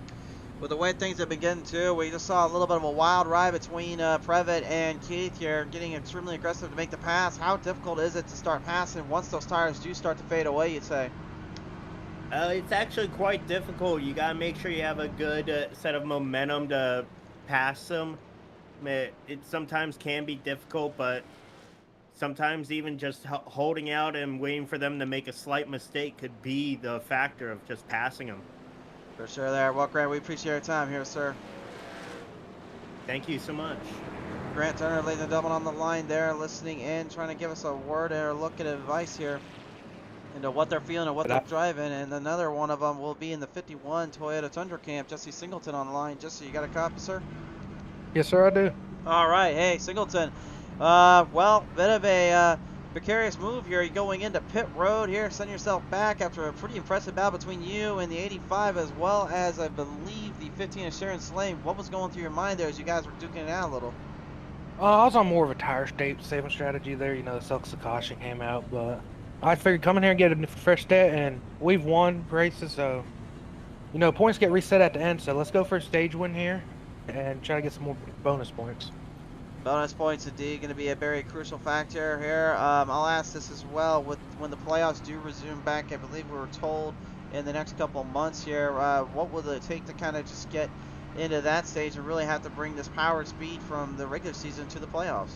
With the way things have been getting too, we just saw a little bit of a wild ride between Previtt and Keith here, getting extremely aggressive to make the pass. How difficult is it to start passing once those tires do start to fade away, you'd say? It's actually quite difficult. You got to make sure you have a good set of momentum to pass them. It sometimes can be difficult, but sometimes even just holding out and waiting for them to make a slight mistake could be the factor of just passing them. For sure there. Well, Grant, we appreciate your time here, sir. Thank you so much. Grant Turner, ladies and gentlemen, on the line there, listening in, trying to give us a word or a look at advice here into what they're feeling and what they're driving. And another one of them will be in the 51 Toyota Tundra Camp. Jesse Singleton on the line. Jesse, you got a copy, sir? Yes, sir, I do. All right. Hey, Singleton. Well, bit of a precarious move here. You're going into pit road here, sending yourself back after a pretty impressive battle between you and the 85, as well as, I believe, the 15 of Sharon Slane. What was going through your mind there as you guys were duking it out a little? I was on more of a tire saving strategy there. You know, the Silks of Caution came out, but I figured come in here and get a fresh stat, and we've won races, so, you know, points get reset at the end, so let's go for a stage win here and try to get some more bonus points. Bonus points indeed going to be a very crucial factor here. I'll ask this as well. With when the playoffs do resume back, I believe we were told in the next couple of months here, what will it take to kind of just get into that stage and really have to bring this power speed from the regular season to the playoffs?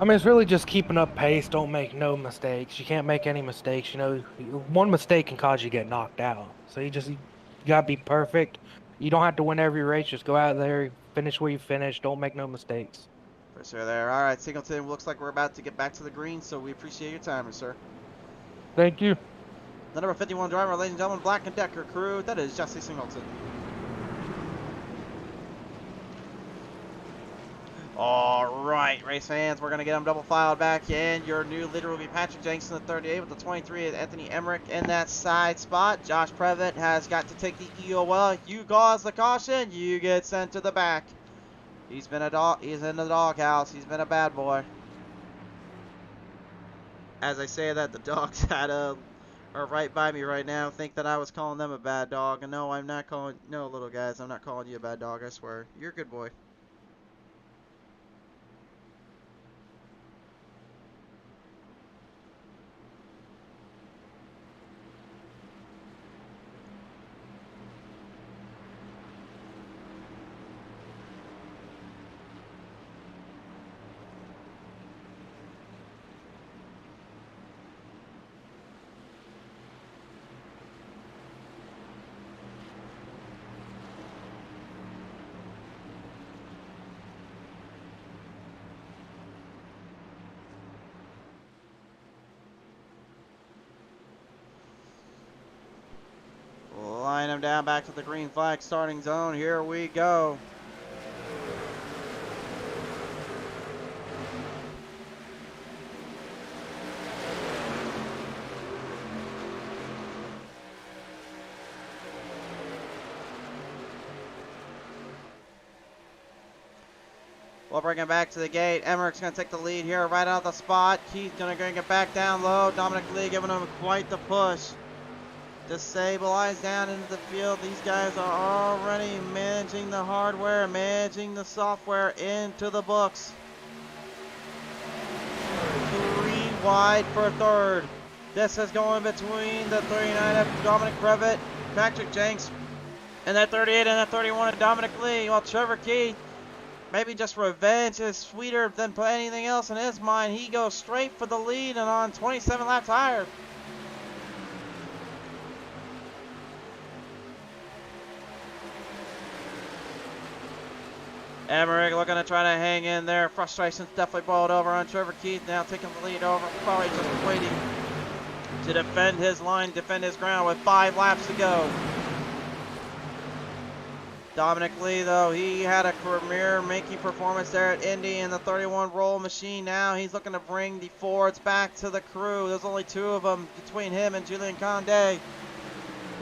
I mean, it's really just keeping up pace. Don't make no mistakes. You can't make any mistakes. You know, one mistake can cause you to get knocked out. So you gotta be perfect. You don't have to win every race. Just go out there, finish where you finish. Don't make no mistakes. For sure there. All right, Singleton, looks like we're about to get back to the green, so we appreciate your time, sir. Thank you. The number 51 driver, ladies and gentlemen, Black & Decker crew, that is Jesse Singleton. All right, race fans, we're going to get them double filed back in. Your new leader will be Patrick Jenks in the 38 with the 23 is Anthony Emmerich in that side spot. Josh Previtt has got to take the EOL. You cause the caution, you get sent to the back. He's been a dog. He's in the doghouse. He's been a bad boy. As I say that, the dogs are right by me right now. Think that I was calling them a bad dog, and no, I'm not calling. No, little guys, I'm not calling you a bad dog. I swear, you're a good boy. Line them down back to the green flag starting zone. Here we go. We'll bring him back to the gate. Emmerich's going to take the lead here right out of the spot. Keith's going to bring it back down low. Dominic Lee giving him quite the push. Destabilized down into the field. These guys are already managing the hardware, managing the software into the books. 3 wide for third. This is going between the 39 of Dominic Previtt, Patrick Jenks, and that 38 and that 31 of Dominic Lee. While Trevor Keith, maybe just revenge is sweeter than anything else in his mind. He goes straight for the lead and on 27 laps higher. Emmerich looking to try to hang in there. Frustration's definitely boiled over on Trevor Keith. Now taking the lead over. Probably just waiting to defend his line, defend his ground with 5 laps to go. Dominic Lee, though, he had a career-making performance there at Indy in the 31 roll machine. Now he's looking to bring the Fords back to the crew. There's only 2 of them between him and Julian Condé.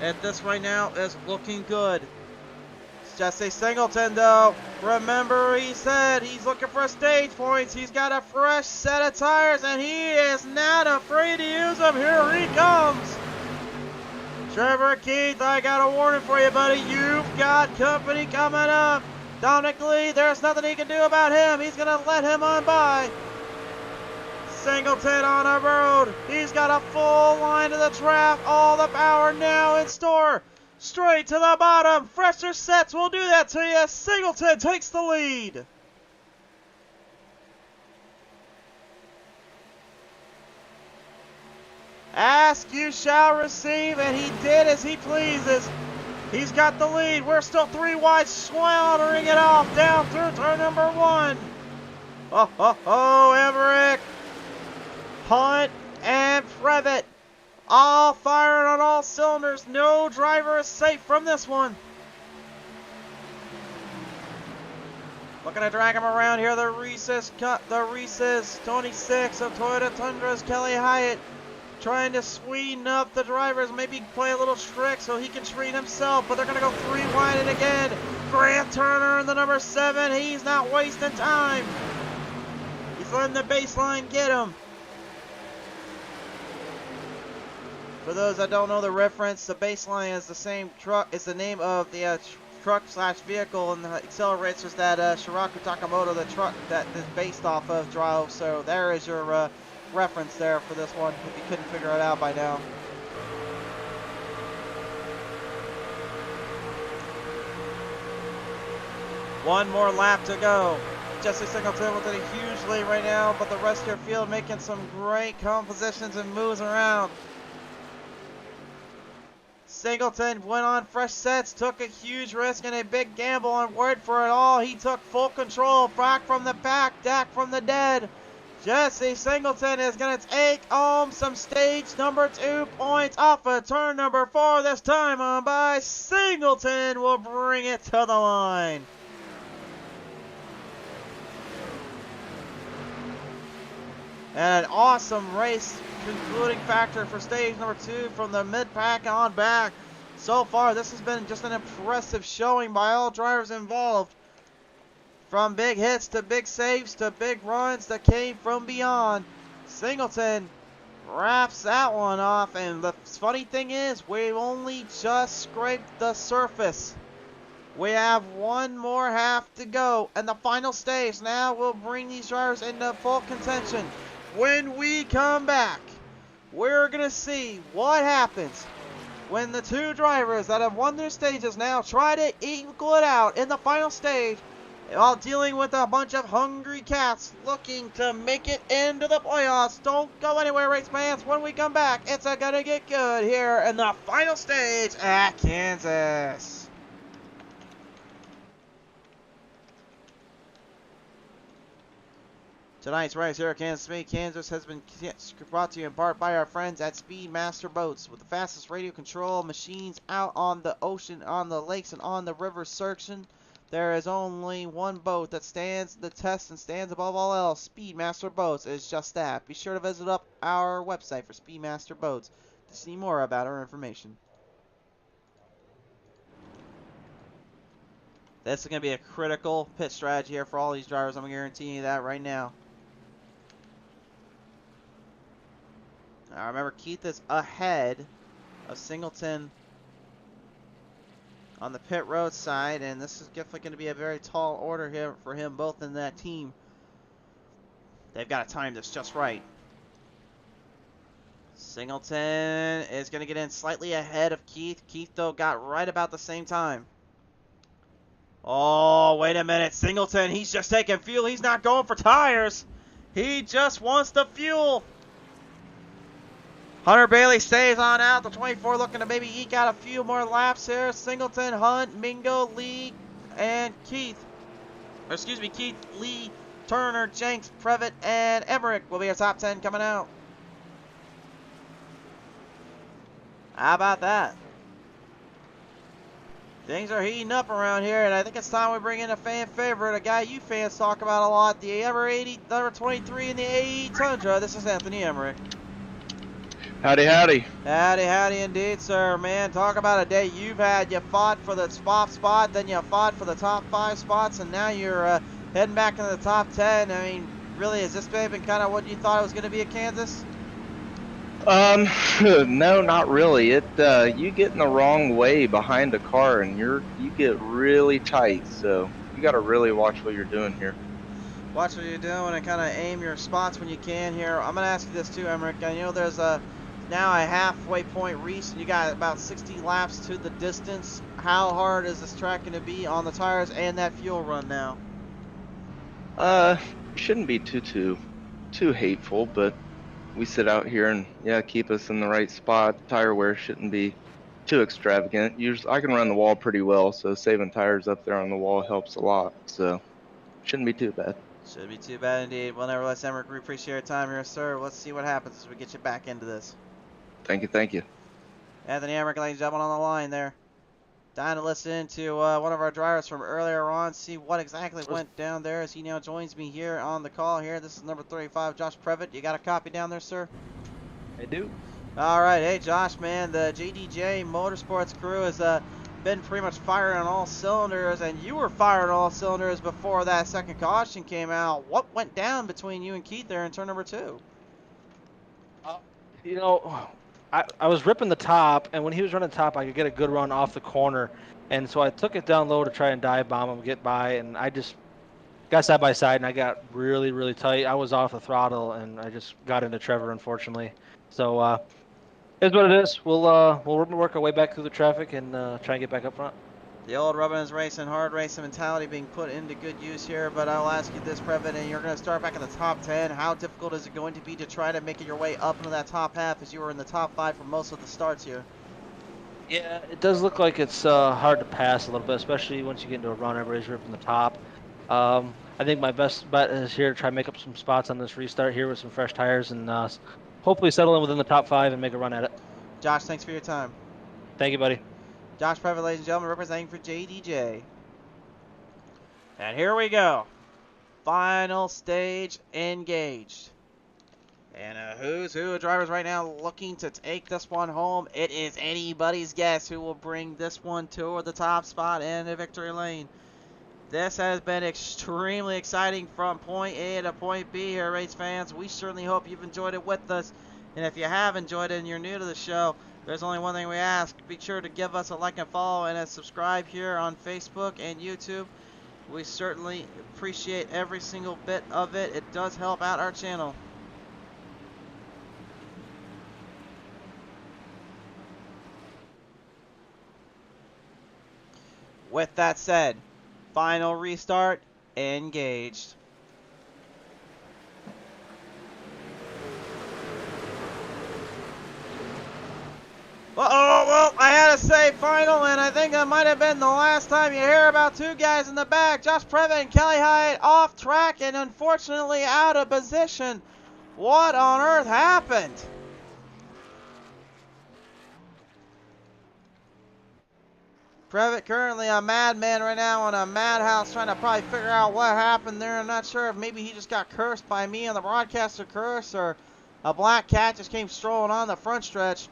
And this right now is looking good. Jesse Singleton, though, remember he said he's looking for stage points. He's got a fresh set of tires, and he is not afraid to use them. Here he comes. Trevor Keith, I got a warning for you, buddy. You've got company coming up. Dominic Lee, there's nothing he can do about him. He's going to let him on by. Singleton on a road. He's got a full line to the track. All the power now in store. Straight to the bottom. Fresher sets will do that to you. Singleton takes the lead. Ask, you shall receive, and he did as he pleases. He's got the lead. We're still 3 wide, sweltering it off down through turn number 1. Oh, Emmerich, Hunt, and Previtt all firing on all cylinders. No driver is safe from this one. Looking to drag him around here. The Reese's, Tony 6 of Toyota Tundra's Kelly Hyatt, trying to sweeten up the drivers, maybe play a little trick so he can treat himself, but they're going to go 3 wide and again. Grant Turner in the number 7. He's not wasting time. He's letting the baseline get him. For those that don't know the reference, the baseline is the same truck. It's the name of the truck slash vehicle, and the accelerator is that Shiraku Takamoto, the truck that is based off of drove. So there is your reference there for this one, if you couldn't figure it out by now. One more lap to go. Jesse Singleton with a huge lead right now, but the rest of your field making some great compositions and moves around. Singleton went on fresh sets, took a huge risk and a big gamble, and word for it all, he took full control. Back from the back, Dak from the dead. Jesse Singleton is going to take home some stage number 2 points off of turn number 4. This time on by Singleton will bring it to the line. And an awesome race concluding factor for stage number 2 from the mid-pack on back. So far, this has been just an impressive showing by all drivers involved. From big hits to big saves to big runs that came from beyond. Singleton wraps that one off. And the funny thing is, we've only just scraped the surface. We have one more half to go. And the final stage now will bring these drivers into full contention. When we come back, we're going to see what happens when the 2 drivers that have won their stages now try to equal it out in the final stage while dealing with a bunch of hungry cats looking to make it into the playoffs. Don't go anywhere, race fans. When we come back, it's going to get good here in the final stage at Kansas. Tonight's race here at Kansas City, Kansas has been brought to you in part by our friends at Speedmaster Boats, with the fastest radio control machines out on the ocean, on the lakes, and on the river section. There is only one boat that stands the test and stands above all else. Speedmaster Boats is just that. Be sure to visit up our website for Speedmaster Boats to see more about our information. This is going to be a critical pit strategy here for all these drivers. I'm guaranteeing you that right now. Now remember, Keith is ahead of Singleton on the pit road side, and this is definitely going to be a very tall order here for him, both in that team. They've got to time this just right. Singleton is going to get in slightly ahead of Keith. Keith, though, got right about the same time. Oh, wait a minute. Singleton, he's just taking fuel. He's not going for tires. He just wants the fuel. Hunter Bailey stays on out. The 24 looking to maybe eke out a few more laps here. Singleton, Hunt, Mingo, Lee, and Keith. Or excuse me, Keith, Lee, Turner, Jenks, Previtt, and Emmerich will be our top 10 coming out. How about that? Things are heating up around here, and I think it's time we bring in a fan favorite, a guy you fans talk about a lot, the number 23 in the AE Tundra. This is Anthony Emmerich. Howdy, howdy. Howdy, howdy indeed, sir. Man, talk about a day you've had. You fought for the spot, then you fought for the top 5 spots, and now you're heading back into the top 10. I mean, really, has this been kind of what you thought it was going to be at Kansas? No, not really. You get in the wrong way behind a car, and you get really tight. So you got to really watch what you're doing here. Watch what you're doing and kind of aim your spots when you can here. I'm going to ask you this too, Emmerich. I know there's now a halfway point reached, and you got about 60 laps to the distance. How hard is this track going to be on the tires and that fuel run now? Shouldn't be too hateful, but we sit out here and keep us in the right spot. Tire wear shouldn't be too extravagant. Usually I can run the wall pretty well, so saving tires up there on the wall helps a lot. So shouldn't be too bad. Shouldn't be too bad indeed. Well, nevertheless, Emmerich, we appreciate your time here, sir. Let's see what happens as we get you back into this. Thank you. Anthony Emmerich, ladies and gentlemen, on the line there. Dying to listen to one of our drivers from earlier on, see what exactly went down there as he now joins me here on the call here. This is number 35, Josh Previtt. You got a copy down there, sir? I do. All right. Hey, Josh, man, the JDJ Motorsports crew has been pretty much firing on all cylinders, and you were firing on all cylinders before that second caution came out. What went down between you and Keith there in turn number 2? I was ripping the top, and when he was running top, I could get a good run off the corner, and so I took it down low to try and dive bomb him, get by, and I just got side by side, and I got really, really tight. I was off the throttle, and I just got into Trevor, unfortunately. So it's what it is. We'll work our way back through the traffic and try and get back up front. The old rubbing is racing, hard racing mentality being put into good use here, but I'll ask you this, Previn, and you're going to start back in the top 10. How difficult is it going to be to try to make your way up into that top half as you were in the top 5 for most of the starts here? Yeah, it does look like it's hard to pass a little bit, especially once you get into a run, everybody's ripping the top. I think my best bet is here to try and make up some spots on this restart here with some fresh tires and hopefully settle in within the top 5 and make a run at it. Josh, thanks for your time. Thank you, buddy. Josh Previn, ladies and gentlemen, representing for JDJ. And here we go. Final stage engaged. And who's who of drivers right now looking to take this one home? It is anybody's guess who will bring this one to the top spot in the victory lane. This has been extremely exciting from point A to point B here, race fans. We certainly hope you've enjoyed it with us. And if you have enjoyed it and you're new to the show, there's only one thing we ask. Be sure to give us a like and follow and a subscribe here on Facebook and YouTube. We certainly appreciate every single bit of it. It does help out our channel. With that said, final restart engaged. Well, I had to say final, and I think that might have been the last time you hear about two guys in the back. Josh Previn and Kelly Hyde off track and unfortunately out of position. What on earth happened? Previn currently a madman right now in a madhouse trying to probably figure out what happened there. I'm not sure if maybe he just got cursed by me on the broadcaster curse or a black cat just came strolling on the front stretch.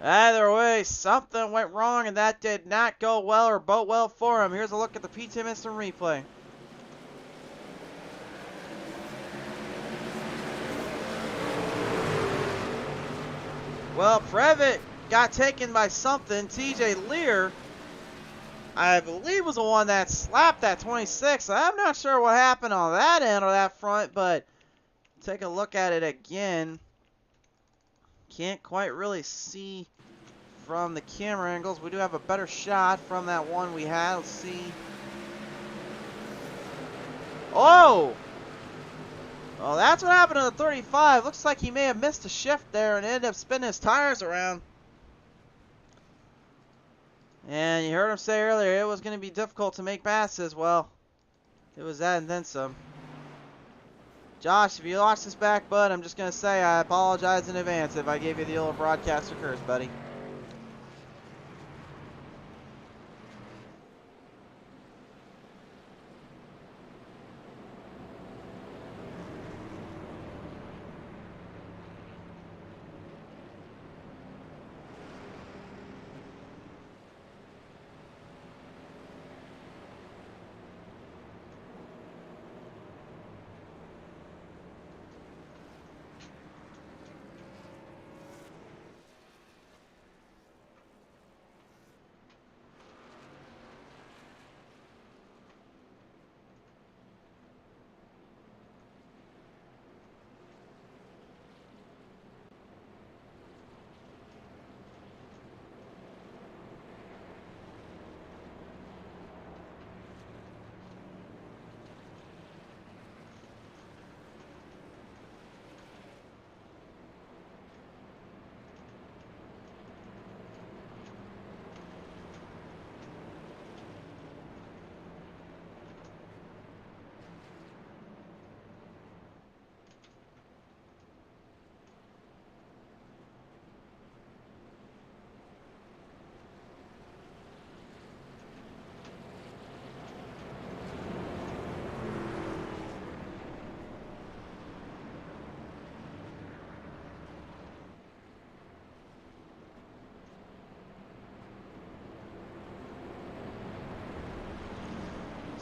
Either way, something went wrong and that did not go well or bode well for him. Here's a look at the PTM instant replay. Well, Previn got taken by something. TJ Lear, I believe, was the one that slapped that 26. I'm not sure what happened on that end or that front, but take a look at it again. Can't quite really see from the camera angles. We do have a better shot from that one we had. Let's see. Oh! Well, that's what happened to the 35. Looks like he may have missed a shift there and ended up spinning his tires around. And you heard him say earlier it was going to be difficult to make passes. Well, it was that and then some. Josh, if you lost this back, bud, I'm just going to say I apologize in advance if I gave you the old broadcaster curse, buddy.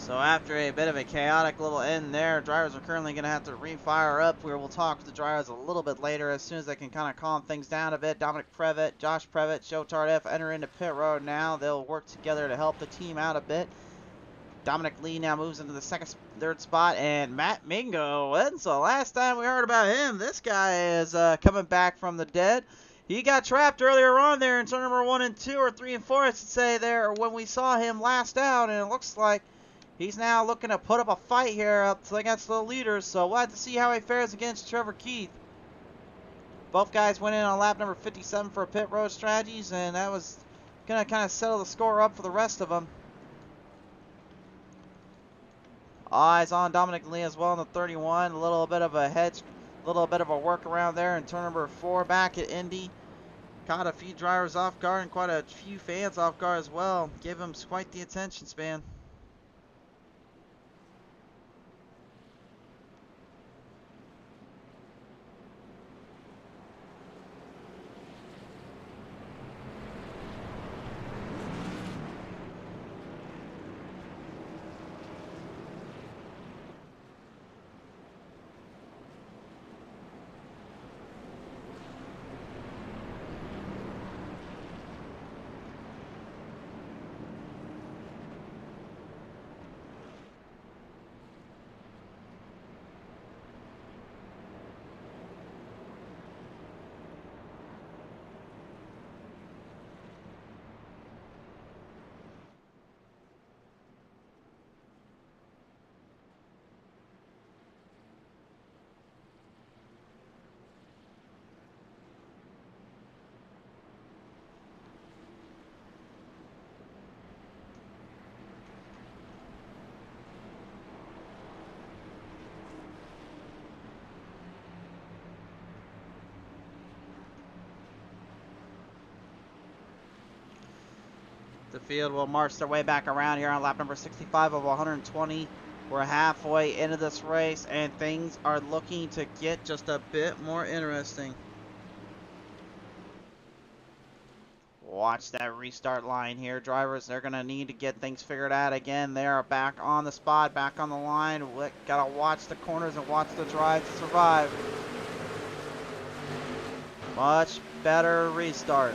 So after a bit of a chaotic little end there, drivers are currently going to have to refire up. We'll talk with the drivers a little bit later as soon as they can kind of calm things down a bit. Dominic Previtt, Josh Previtt, Joe Tardif enter into pit road now. They'll work together to help the team out a bit. Dominic Lee now moves into the third spot, and Matt Mingo. When's the last time we heard about him? This guy is coming back from the dead. He got trapped earlier on there in turn number 1 and 2, or 3 and 4, I should say, there when we saw him last out, and it looks like he's now looking to put up a fight here up against the leaders, so we'll have to see how he fares against Trevor Keith. Both guys went in on lap number 57 for pit road strategies, and that was going to kind of settle the score up for the rest of them. Eyes on Dominic Lee as well in the 31. A little bit of a hedge, a little bit of a workaround there in turn number 4 back at Indy. Caught a few drivers off guard and quite a few fans off guard as well. Gave him quite the attention span. The field will march their way back around here on lap number 65 of 120. We're halfway into this race, and things are looking to get just a bit more interesting. Watch that restart line here, drivers. They're going to need to get things figured out again. They are back on the spot, back on the line. Got to watch the corners and watch the drive to survive. Much better restart.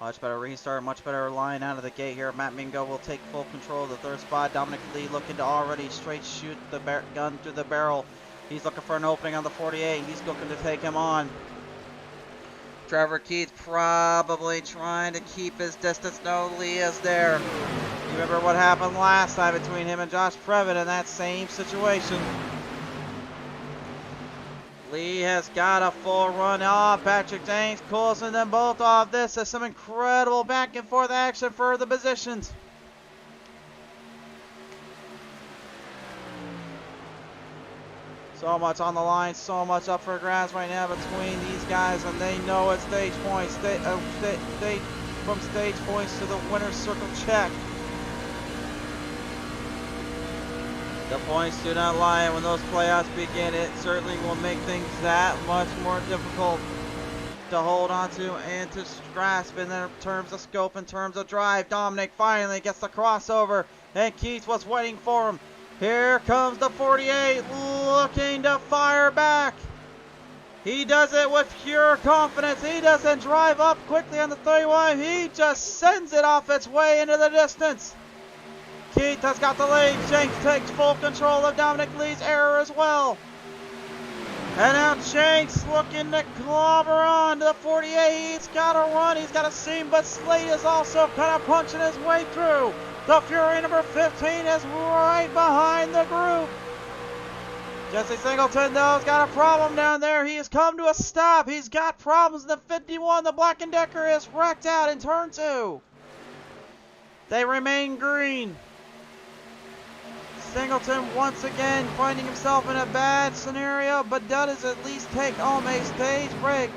Much better restart, much better line out of the gate here. Matt Mingo will take full control of the third spot. Dominic Lee looking to already straight shoot the gun through the barrel. He's looking for an opening on the 48. He's looking to take him on. Trevor Keith probably trying to keep his distance. No, Lee is there. You remember what happened last time between him and Josh Previtt in that same situation. Lee has got a full run off. Patrick James closing them both off. This is some incredible back and forth action for the positions. So much on the line, so much up for grabs right now between these guys, and they know it's stage points. From stage points to the winner's circle check. The points do not lie, and when those playoffs begin, it certainly will make things that much more difficult to hold on to and to grasp in terms of scope, in terms of drive. Dominic finally gets the crossover, and Keith was waiting for him. Here comes the 48, looking to fire back. He does it with pure confidence. He doesn't drive up quickly on the 31. He just sends it off its way into the distance. Keith has got the lead. Jenks takes full control of Dominic Lee's error as well. And now Jenks looking to clobber on to the 48. He's got to run. He's got a seam, but Slade is also kind of punching his way through. The Fury number 15 is right behind the group. Jesse Singleton, though, has got a problem down there. He has come to a stop. He's got problems in the 51. The Black & Decker is wrecked out in turn 2. They remain green. Singleton once again finding himself in a bad scenario, but does at least take home a stage break.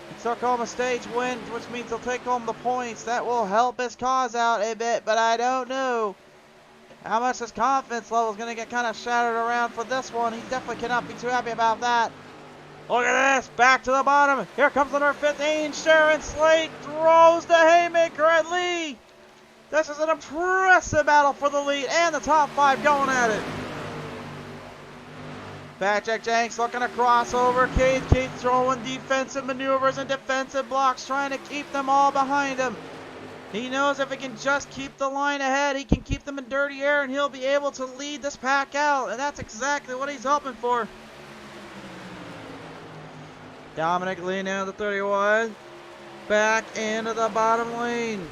He took home a stage win, which means he'll take home the points. That will help his cause out a bit, but I don't know how much his confidence level is going to get kind of shattered around for this one. He definitely cannot be too happy about that. Look at this, back to the bottom. Here comes the number 15, Sharon Slate throws the haymaker at Lee. This is an impressive battle for the lead and the top 5 going at it. Patrick Jenks looking to cross over. Keith throwing defensive maneuvers and defensive blocks, trying to keep them all behind him. He knows if he can just keep the line ahead, he can keep them in dirty air, and he'll be able to lead this pack out. And that's exactly what he's hoping for. Dominic Lee now to 31. Back into the bottom lane.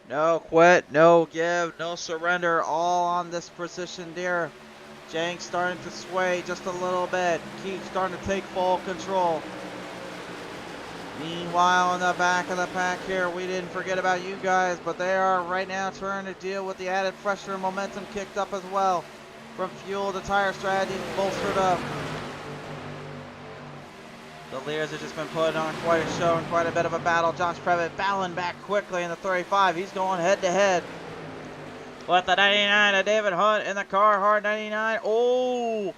No quit, no give, no surrender, all on this position there. Jenks starting to sway just a little bit. Keith starting to take full control. Meanwhile, in the back of the pack here, we didn't forget about you guys, but they are right now trying to deal with the added pressure and momentum kicked up as well. From fuel to tire strategy bolstered up. The Lears have just been putting on quite a show and quite a bit of a battle. Josh Previtt battling back quickly in the 35. He's going head to head with the 99 of David Hunt in the Carhartt 99. Oh,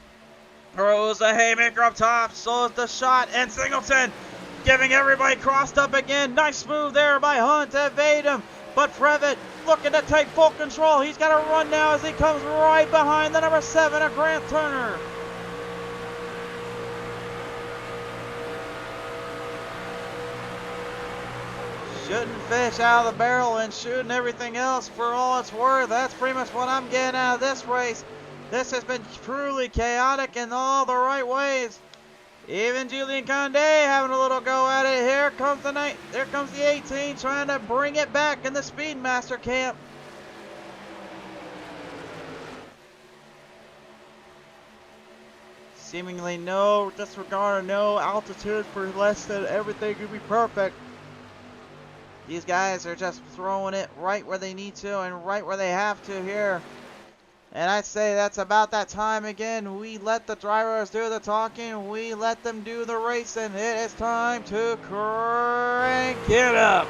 throws the haymaker up top, slows the shot, and Singleton giving everybody crossed up again. Nice move there by Hunt to evade him, but Previtt looking to take full control. He's got to run now as he comes right behind the number 7 of Grant Turner. Shooting fish out of the barrel and shooting everything else for all it's worth. That's pretty much what I'm getting out of this race. This has been truly chaotic in all the right ways. Even Julian Condé having a little go at it. Here comes the 18 trying to bring it back in the Speedmaster camp. Seemingly no disregard, no altitude for less than everything could be perfect. These guys are just throwing it right where they need to and right where they have to here. And I'd say that's about that time again. We let the drivers do the talking. We let them do the racing. It is time to crank it up.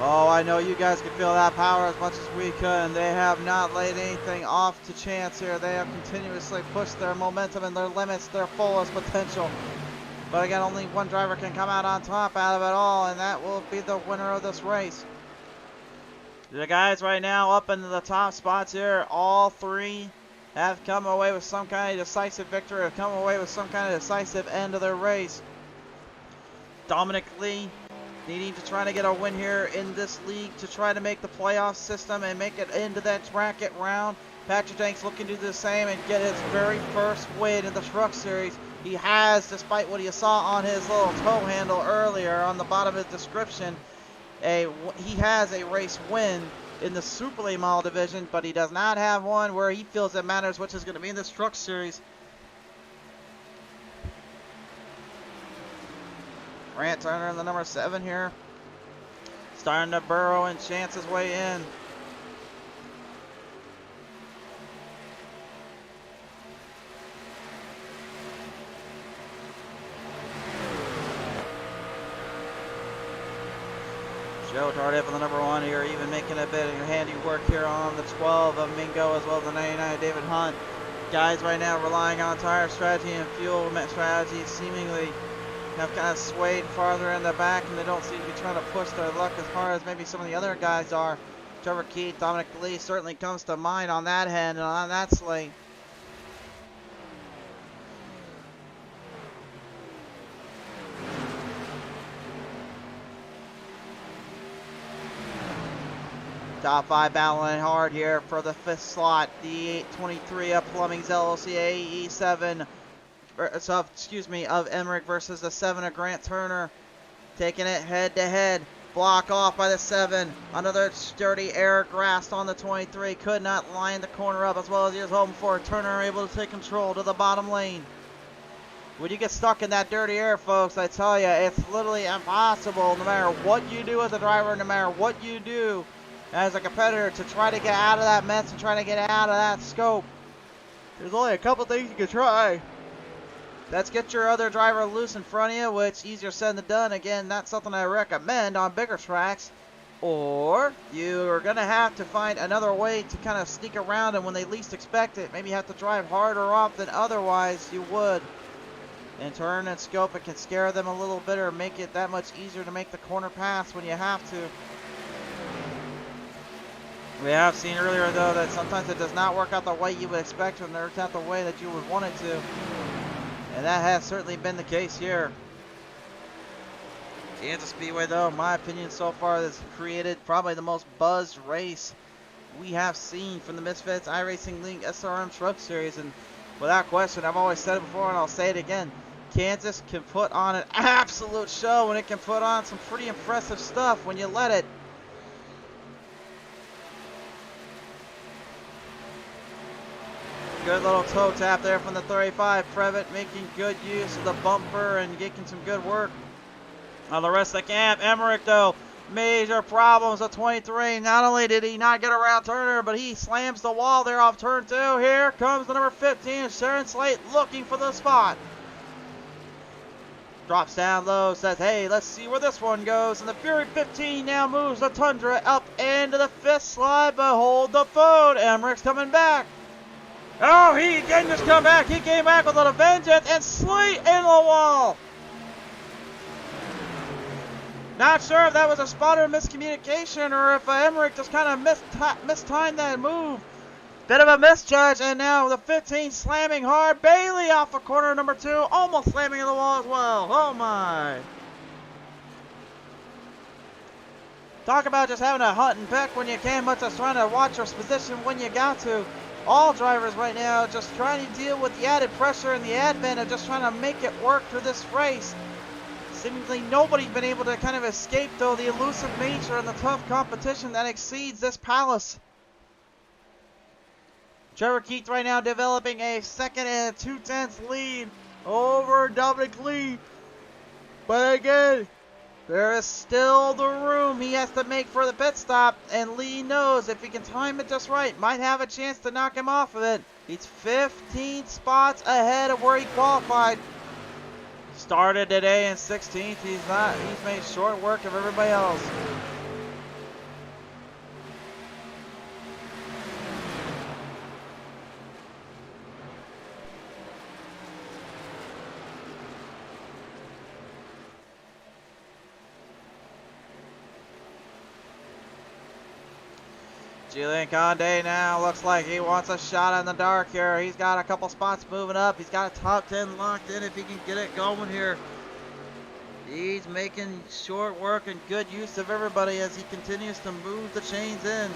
Oh, I know you guys can feel that power as much as we could, and they have not laid anything off to chance here. They have continuously pushed their momentum and their limits, their fullest potential. But again, only one driver can come out on top out of it all, and that will be the winner of this race. The guys right now up into the top spots here, all three have come away with some kind of decisive victory, have come away with some kind of decisive end of their race. Dominic Lee needing to try to get a win here in this league to try to make the playoff system and make it into that bracket round. Patrick Jenks looking to do the same and get his very first win in the Truck Series. He has, despite what you saw on his little toe handle earlier on the bottom of his description, he has a race win in the Super Late Model division, but he does not have one where he feels it matters, which is going to be in this Truck Series. Grant Turner in the number 7 here. Starting to burrow and chance his way in. Joe Tardif on the number 1 here, even making a bit of handiwork here on the 12 of Mingo, as well as the 99 David Hunt. Guys right now relying on tire strategy and fuel strategy, seemingly have kind of swayed farther in the back, and they don't seem to be trying to push their luck as hard as maybe some of the other guys are. Trevor Keith, Dominic Lee certainly comes to mind on that end and on that slate. Top 5 battling hard here for the 5th slot. The 823 of Plumbing's LLC AE7 of Emmerich versus the 7 of Grant Turner. Taking it head to head. Block off by the 7. Another sturdy Eric Rast on the 23. Could not line the corner up as well as he was hoping for. Turner able to take control to the bottom lane. When you get stuck in that dirty air, folks, I tell you, it's literally impossible, no matter what you do as a driver, no matter what you do as a competitor, to try to get out of that mess and try to get out of that scope. There's only a couple things you can try. Let's get your other driver loose in front of you, which easier said than done. Again, not something I recommend on bigger tracks. Or you're going to have to find another way to kind of sneak around them when they least expect it. Maybe you have to drive harder off than otherwise you would. And turn and scope, it can scare them a little bit or make it that much easier to make the corner pass when you have to. We have seen earlier, though, that sometimes it does not work out the way you would expect, and it works out the way that you would want it to. And that has certainly been the case here. Kansas Speedway, though, in my opinion, so far, has created probably the most buzzed race we have seen from the Misfitz iRacing League SRM Truck Series. And without question, I've always said it before, and I'll say it again, Kansas can put on an absolute show, and it can put on some pretty impressive stuff when you let it. Good little toe tap there from the 35. Previtt making good use of the bumper and getting some good work on the rest of the camp. Emmerich, though, major problems with 23. Not only did he not get around Turner, but he slams the wall there off turn 2. Here comes the number 15, Sharon Slate, looking for the spot. Drops down low, says, hey, let's see where this one goes. And the Fury 15 now moves the Tundra up into the 5th slide, but hold the phone. Emmerich's coming back. Oh, he didn't just come back. He came back with a vengeance and Slate in the wall. Not sure if that was a spotter miscommunication or if Emmerich just kind of mistimed that move. Bit of a misjudge, and now the 15 slamming hard. Bailey off of corner number 2, almost slamming in the wall as well. Oh my. Talk about just having a hunt and peck when you can, but just trying to watch your position when you got to. All drivers right now just trying to deal with the added pressure and the advent of just trying to make it work through this race. Seemingly nobody's been able to kind of escape, though, the elusive nature and the tough competition that exceeds this palace. Trevor Keith right now developing a 2nd and 2/10 lead over Dominic Lee. But again, there is still the room he has to make for the pit stop, and Lee knows if he can time it just right, might have a chance to knock him off of it. He's 15 spots ahead of where he qualified. Started today in 16th. He's made short work of everybody else. Julian Condé now looks like he wants a shot in the dark here. He's got a couple spots moving up. He's got a top 10 locked in if he can get it going here. He's making short work and good use of everybody as he continues to move the chains in.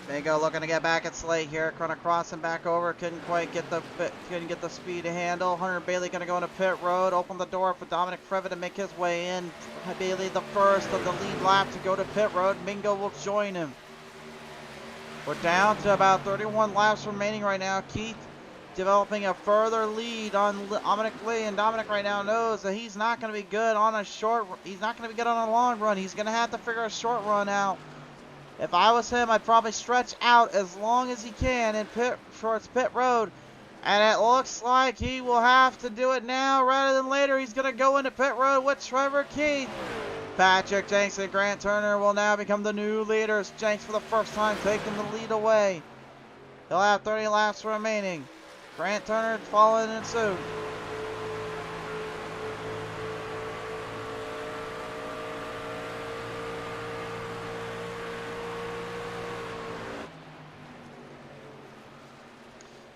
Mingo looking to get back at Slate here, kind of crossing back over, couldn't get the speed to handle. Hunter Bailey gonna go into pit road, open the door for Dominic Frevitt to make his way in. Bailey the first of the lead lap to go to pit road. Mingo will join him. We're down to about 31 laps remaining right now. Keith developing a further lead on Dominic Lee, and Dominic right now knows that he's not going to be good on a long run. He's going to have to figure a short run out. If I was him, I'd probably stretch out as long as he can in towards pit road. And it looks like he will have to do it now rather than later. He's going to go into pit road with Trevor Keith. Patrick Jenks and Grant Turner will now become the new leaders. Jenks for the first time taking the lead away. He'll have 30 laps remaining. Grant Turner following in suit.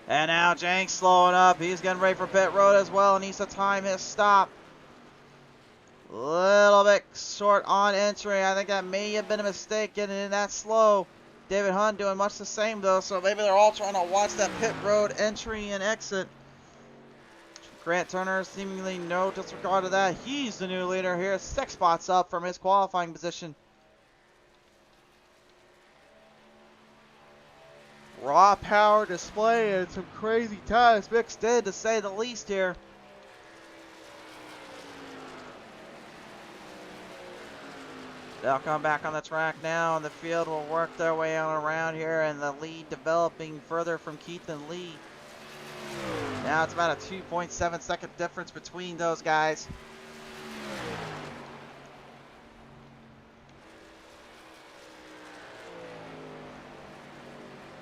And now Jenks slowing up. He's getting ready for pit road as well. Needs to time his stop. Little bit short on entry. I think that may have been a mistake getting in that slow. David Hunt doing much the same though, so maybe they're all trying to watch that pit road entry and exit. Grant Turner seemingly no disregard of that. He's the new leader here, 6 spots up from his qualifying position. Raw power display and some crazy times mixed in, to say the least here. They'll come back on the track now, and the field will work their way on around here, and the lead developing further from Keith and Lee. Now it's about a 2.7 second difference between those guys.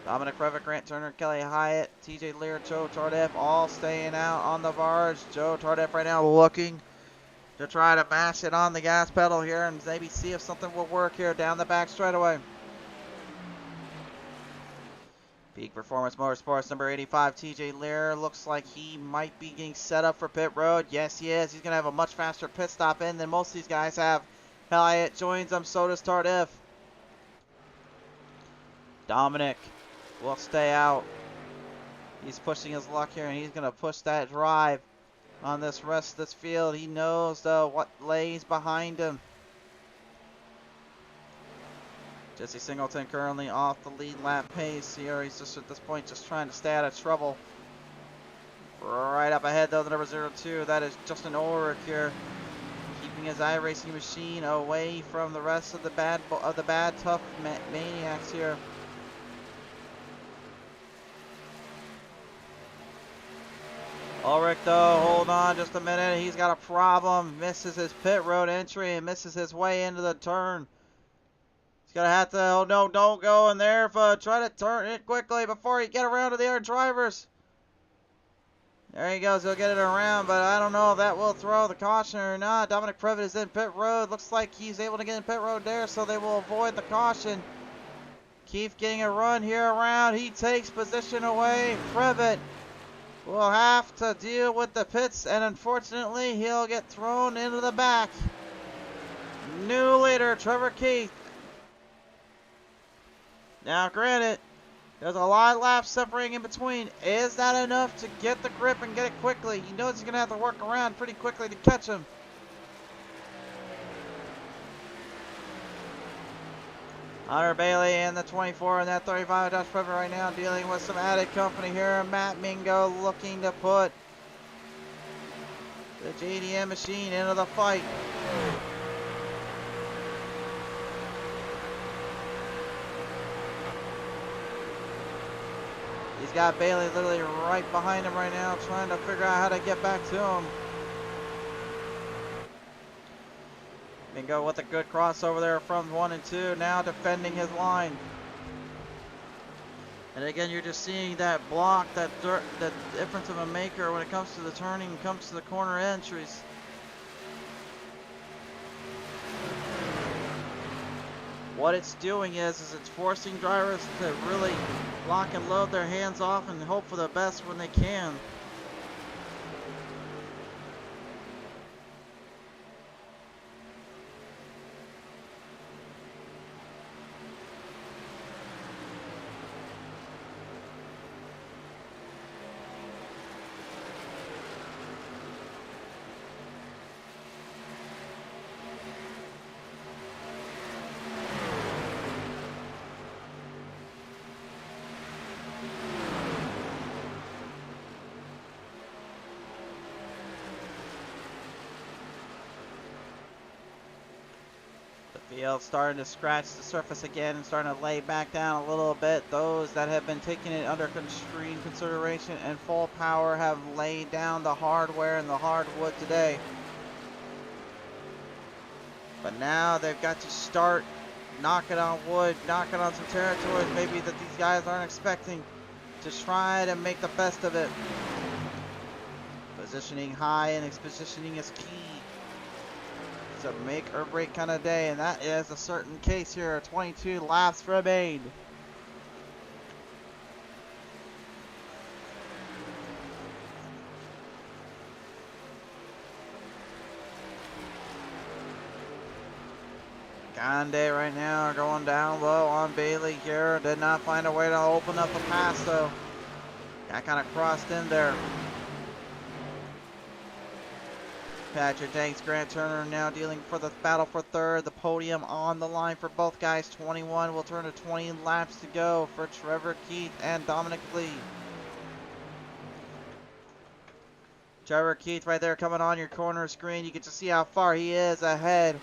Dominic Frevitt, Grant Turner, Kelly Hyatt, TJ Lear, Joe Tardif all staying out on the barge. Joe Tardif right now looking to try to mash it on the gas pedal here and maybe see if something will work here down the back straightaway. Peak Performance Motorsports number 85, TJ Lear, looks like he might be getting set up for pit road. Yes, he is. He's going to have a much faster pit stop in than most of these guys have. Hyatt joins them, so does Tardif. Dominic will stay out. He's pushing his luck here, and he's going to push that drive on this rest of this field. He knows what lays behind him. Jesse Singleton currently off the lead lap pace here. He's just at this point just trying to stay out of trouble. Right up ahead though, the number 02, that is Justin Ulrich here, keeping his iRacing machine away from the rest of the bad tough maniacs here. Ulrich though, hold on just a minute. He's got a problem. Misses his pit road entry and misses his way into the turn. He's gonna have to, oh no, don't go in there, but try to turn it quickly before you get around to the other drivers. There he goes, he'll get it around, but I don't know if that will throw the caution or not. Dominic Previtt is in pit road. Looks like he's able to get in pit road there, so they will avoid the caution. Keith getting a run here around. He takes position away. Previtt will have to deal with the pits, and unfortunately, he'll get thrown into the back. New leader, Trevor Keith. Now, granted, there's a lot of laps separating in between. Is that enough to get the grip and get it quickly? He knows he's going to have to work around pretty quickly to catch him. Hunter Bailey and the 24 and that 35 Josh Previtt right now dealing with some added company here. Matt Mingo looking to put the JDM machine into the fight. He's got Bailey literally right behind him right now, trying to figure out how to get back to him. Mingo with a good crossover there from 1 and 2, now defending his line. And again, you're just seeing that block, that difference of a maker when it comes to the turning, comes to the corner entries. What it's doing is it's forcing drivers to really lock and load their hands off and hope for the best when they can. Field starting to scratch the surface again and starting to lay back down a little bit. Those that have been taking it under extreme consideration and full power have laid down the hardware and the hardwood today. But now they've got to start knocking on wood, knocking on some territories maybe that these guys aren't expecting, to try to make the best of it. Positioning high and its positioning is key. It's a make or break kind of day, and that is a certain case here. 22 laps remain. Gande right now are going down low on Bailey here. Did not find a way to open up a pass though. Got kind of crossed in there. Patrick Danks, Grant Turner now dealing for the battle for third. The podium on the line for both guys. 21 will turn to 20 laps to go for Trevor Keith and Dominic Lee. Trevor Keith right there coming on your corner screen. You get to see how far he is ahead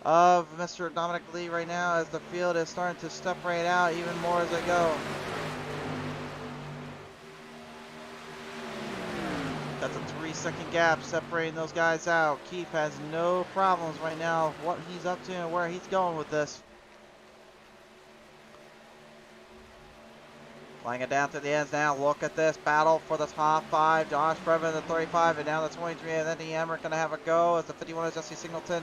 of Mr. Dominic Lee right now as the field is starting to separate out even more as they go. That's a 3-second gap separating those guys out. Keith has no problems right now of what he's up to and where he's going with this. Flying it down to the ends now. Look at this battle for the top 5. Josh Brevin, the 35, and now the 23. And then the Emmerich going to have a go as the 51 is Jesse Singleton.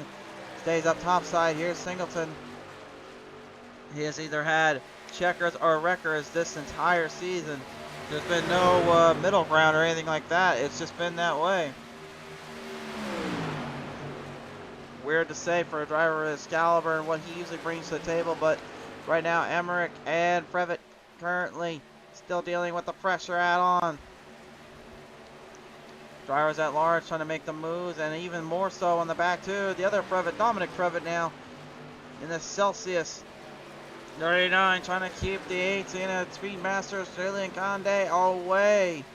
Stays up top side. Here's Singleton. He has either had checkers or wreckers this entire season. There's been no middle ground or anything like that. It's just been that way. Weird to say for a driver of his caliber and what he usually brings to the table, but right now Emmerich and Previtt currently still dealing with the pressure add-on. Drivers at large trying to make the moves, and even more so on the back too. The other Previtt, Dominic Previtt now in the Celsius 39, trying to keep the 18 at Speedmaster Australian Conde away.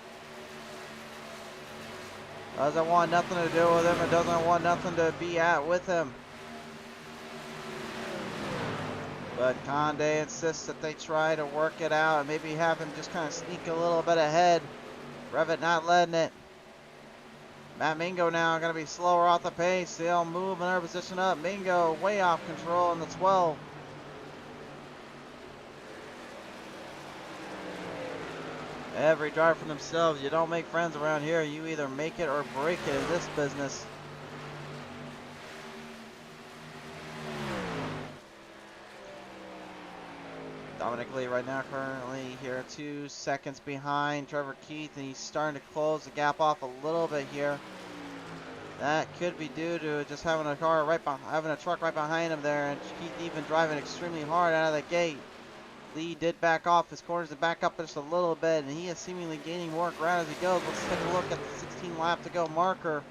Doesn't want nothing to do with him. It doesn't want nothing to be at with him. But Conde insists that they try to work it out and maybe have him just kind of sneak a little bit ahead. Previtt not letting it. Matt Mingo now going to be slower off the pace. They'll move in their position up. Mingo way off control in the 12. Every driver for themselves. You don't make friends around here. You either make it or break it in this business. Dominic Lee right now currently here 2 seconds behind Trevor Keith, and he's starting to close the gap off a little bit here. That could be due to just having a car right behind, having a truck right behind him there, and Keith even driving extremely hard out of the gate. Lee did back off his corners to back up just a little bit, and he is seemingly gaining more ground as he goes. Let's take a look at the 16 lap to go marker.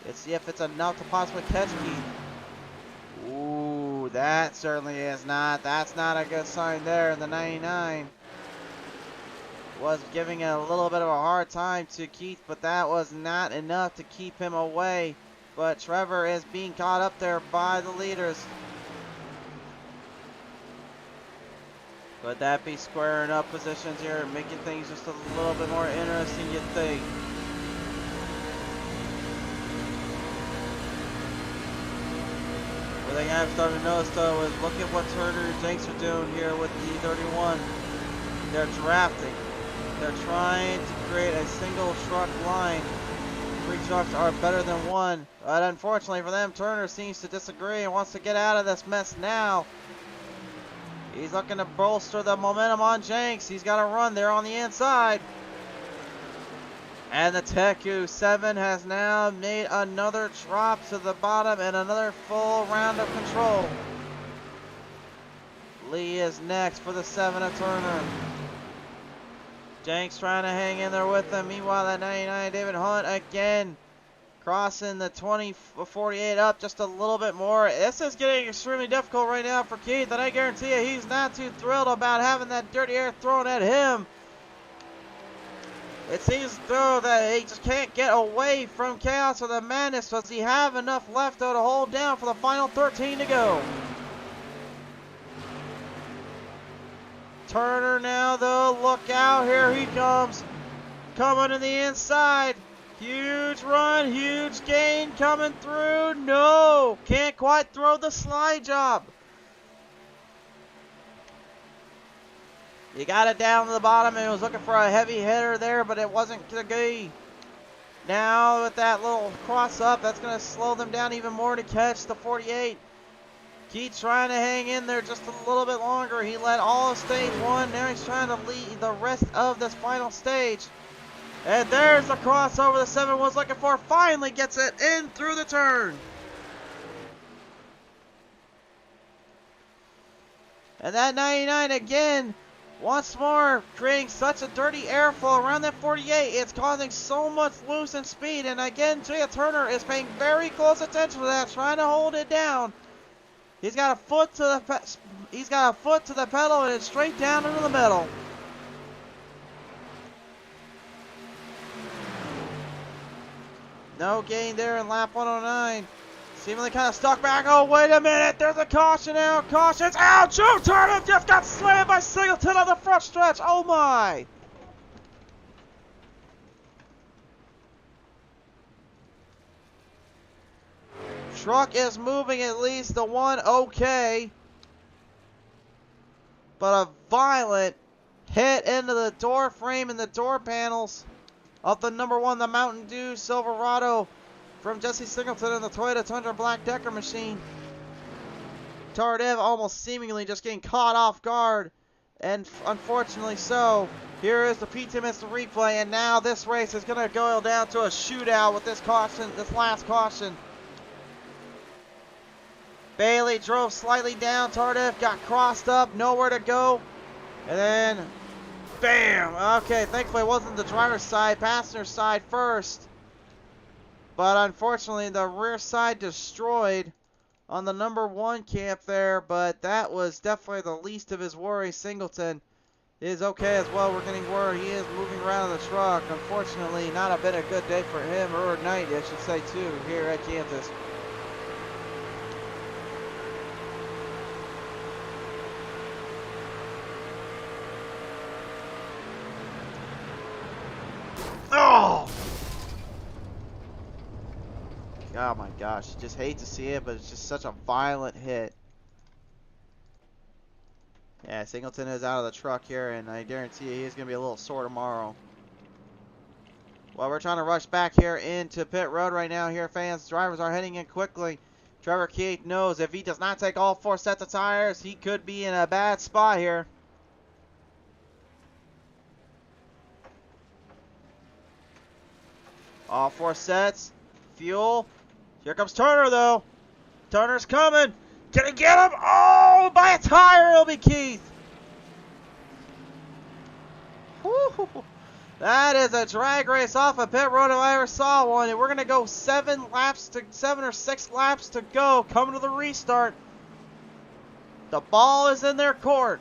Let's see if it's enough to possibly catch Keith. Ooh, that certainly is not. That's not a good sign there. The 99 was giving it a little bit of a hard time to Keith, but that was not enough to keep him away. But Trevor is being caught up there by the leaders. Could that be squaring up positions here, making things just a little bit more interesting, you'd think? The thing I've started to notice though is look at what Turner and Jenks are doing here with the 31. They're drafting. They're trying to create a single truck line. 3 trucks are better than 1. But unfortunately for them, Turner seems to disagree and wants to get out of this mess now. He's looking to bolster the momentum on Jenks. He's got to run there on the inside. And the Teku 7 has now made another drop to the bottom and another full round of control. Lee is next for the 7 of Turner. Jenks trying to hang in there with him. Meanwhile, that 99 David Hunt again crossing the 20-48 up just a little bit more. This is getting extremely difficult right now for Keith, and I guarantee you he's not too thrilled about having that dirty air thrown at him. It seems though that he just can't get away from chaos or the madness. Does he have enough left though to hold down for the final 13 to go? Turner now, though. Look out. Here he comes. Coming to the inside. Huge run. Huge gain coming through. No. Can't quite throw the slide job. He got it down to the bottom and was looking for a heavy hitter there, but it wasn't going to be. Now with that little cross up, that's going to slow them down even more to catch the 48. Keith trying to hang in there just a little bit longer. He led all of stage one. Now he's trying to lead the rest of this final stage. And there's the crossover the 7 was looking for. Finally gets it in through the turn. And that 99 again, once more, creating such a dirty airflow around that 48. It's causing so much loose in speed. And again, Jay Turner is paying very close attention to that, trying to hold it down. He's got a foot to the pedal and it's straight down into the middle. No gain there in lap 109. Seemingly kind of stuck back. Oh, wait a minute. There's a caution out. Caution's out. Joe Turner just got slammed by Singleton on the front stretch. Oh, my. Truck is moving at least the one okay. But a violent hit into the door frame and the door panels of the number 1, the Mountain Dew Silverado from Jesse Singleton in the Toyota Tundra Black Decker machine. Tardive almost seemingly just getting caught off guard. And unfortunately so. Here is the PTM replay. And now this race is going to go down to a shootout with this caution, this last caution. Bailey drove slightly down. Tardive got crossed up. Nowhere to go. And then, bam! Okay, thankfully it wasn't the driver's side. Passenger side first. But unfortunately, the rear side destroyed on the number 1 camp there. But that was definitely the least of his worries. Singleton is okay as well. We're getting word he is moving around in the truck. Unfortunately, not been a good day for him, or night, I should say, too, here at Kansas. Oh! Oh my gosh, just hate to see it, but it's just such a violent hit. Yeah, Singleton is out of the truck here, and I guarantee you he's going to be a little sore tomorrow. Well, we're trying to rush back here into pit road right now here, fans. Drivers are heading in quickly. Trevor Keith knows if he does not take all 4 sets of tires, he could be in a bad spot here. All 4 sets. Fuel. Here comes Turner, though. Turner's coming. Can he get him? Oh, by a tire, it'll be Keith. Woo. That is a drag race off of pit road if I ever saw one. And we're going to go 7 or 6 laps to go. Coming to the restart. The ball is in their court.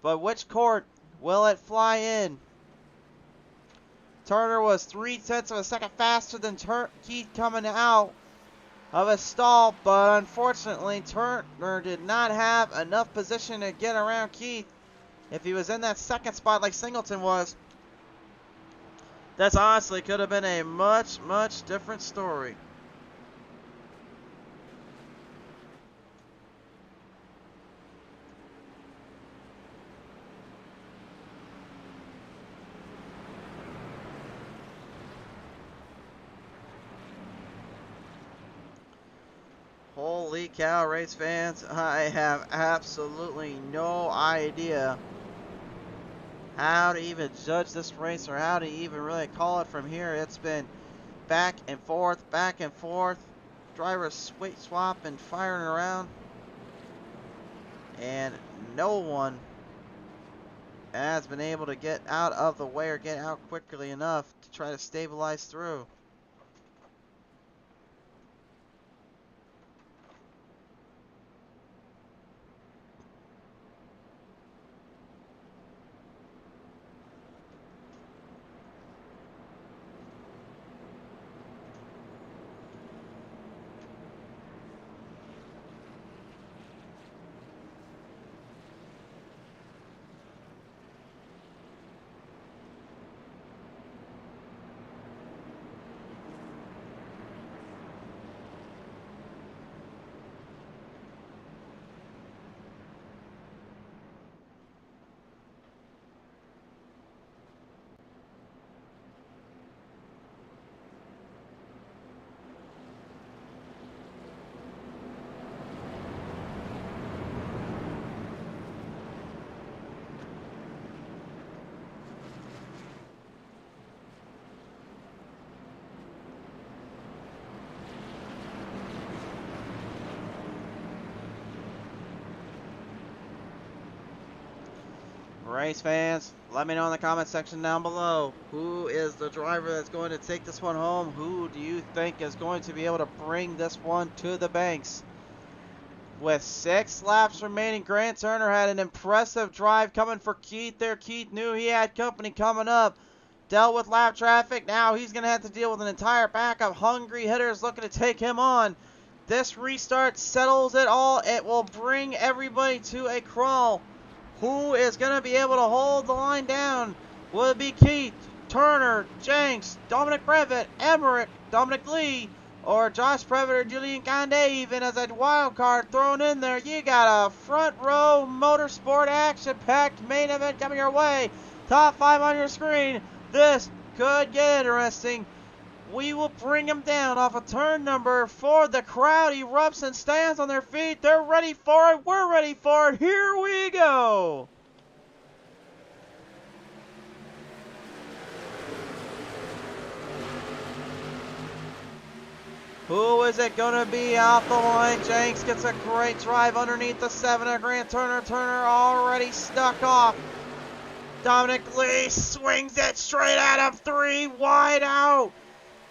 But which court will it fly in? Turner was 0.3 of a second faster than Keith coming out of a stall, but unfortunately Turner did not have enough position to get around Keith. If he was in that second spot like Singleton was, this honestly could have been a much, much different story. Holy cow, race fans. I have absolutely no idea how to even judge this race or how to even really call it from here. It's been back and forth, drivers swap and firing around, and no one has been able to get out of the way or get out quickly enough to try to stabilize through. Race fans, let me know in the comment section down below. Who is the driver that's going to take this one home? Who do you think is going to be able to bring this one to the banks? With 6 laps remaining, Grant Turner had an impressive drive coming for Keith there. Keith knew he had company coming up. Dealt with lap traffic. Now he's going to have to deal with an entire pack of hungry hitters looking to take him on. This restart settles it all. It will bring everybody to a crawl. Who is going to be able to hold the line down? Will it be Keith, Turner, Jenks, Dominic Brevitt, Emmerich, Dominic Lee, or Josh Brevitt or Julian Conde even as a wild card thrown in there? You got a front row motorsport action-packed main event coming your way. Top 5 on your screen. This could get interesting. We will bring him down off of turn number 4. The crowd erupts and stands on their feet. They're ready for it. We're ready for it. Here we go. Who is it going to be off the line? Jenks gets a great drive underneath the 7 of Grant Turner. Turner already stuck off. Dominic Lee swings it straight at him. 3 wide out.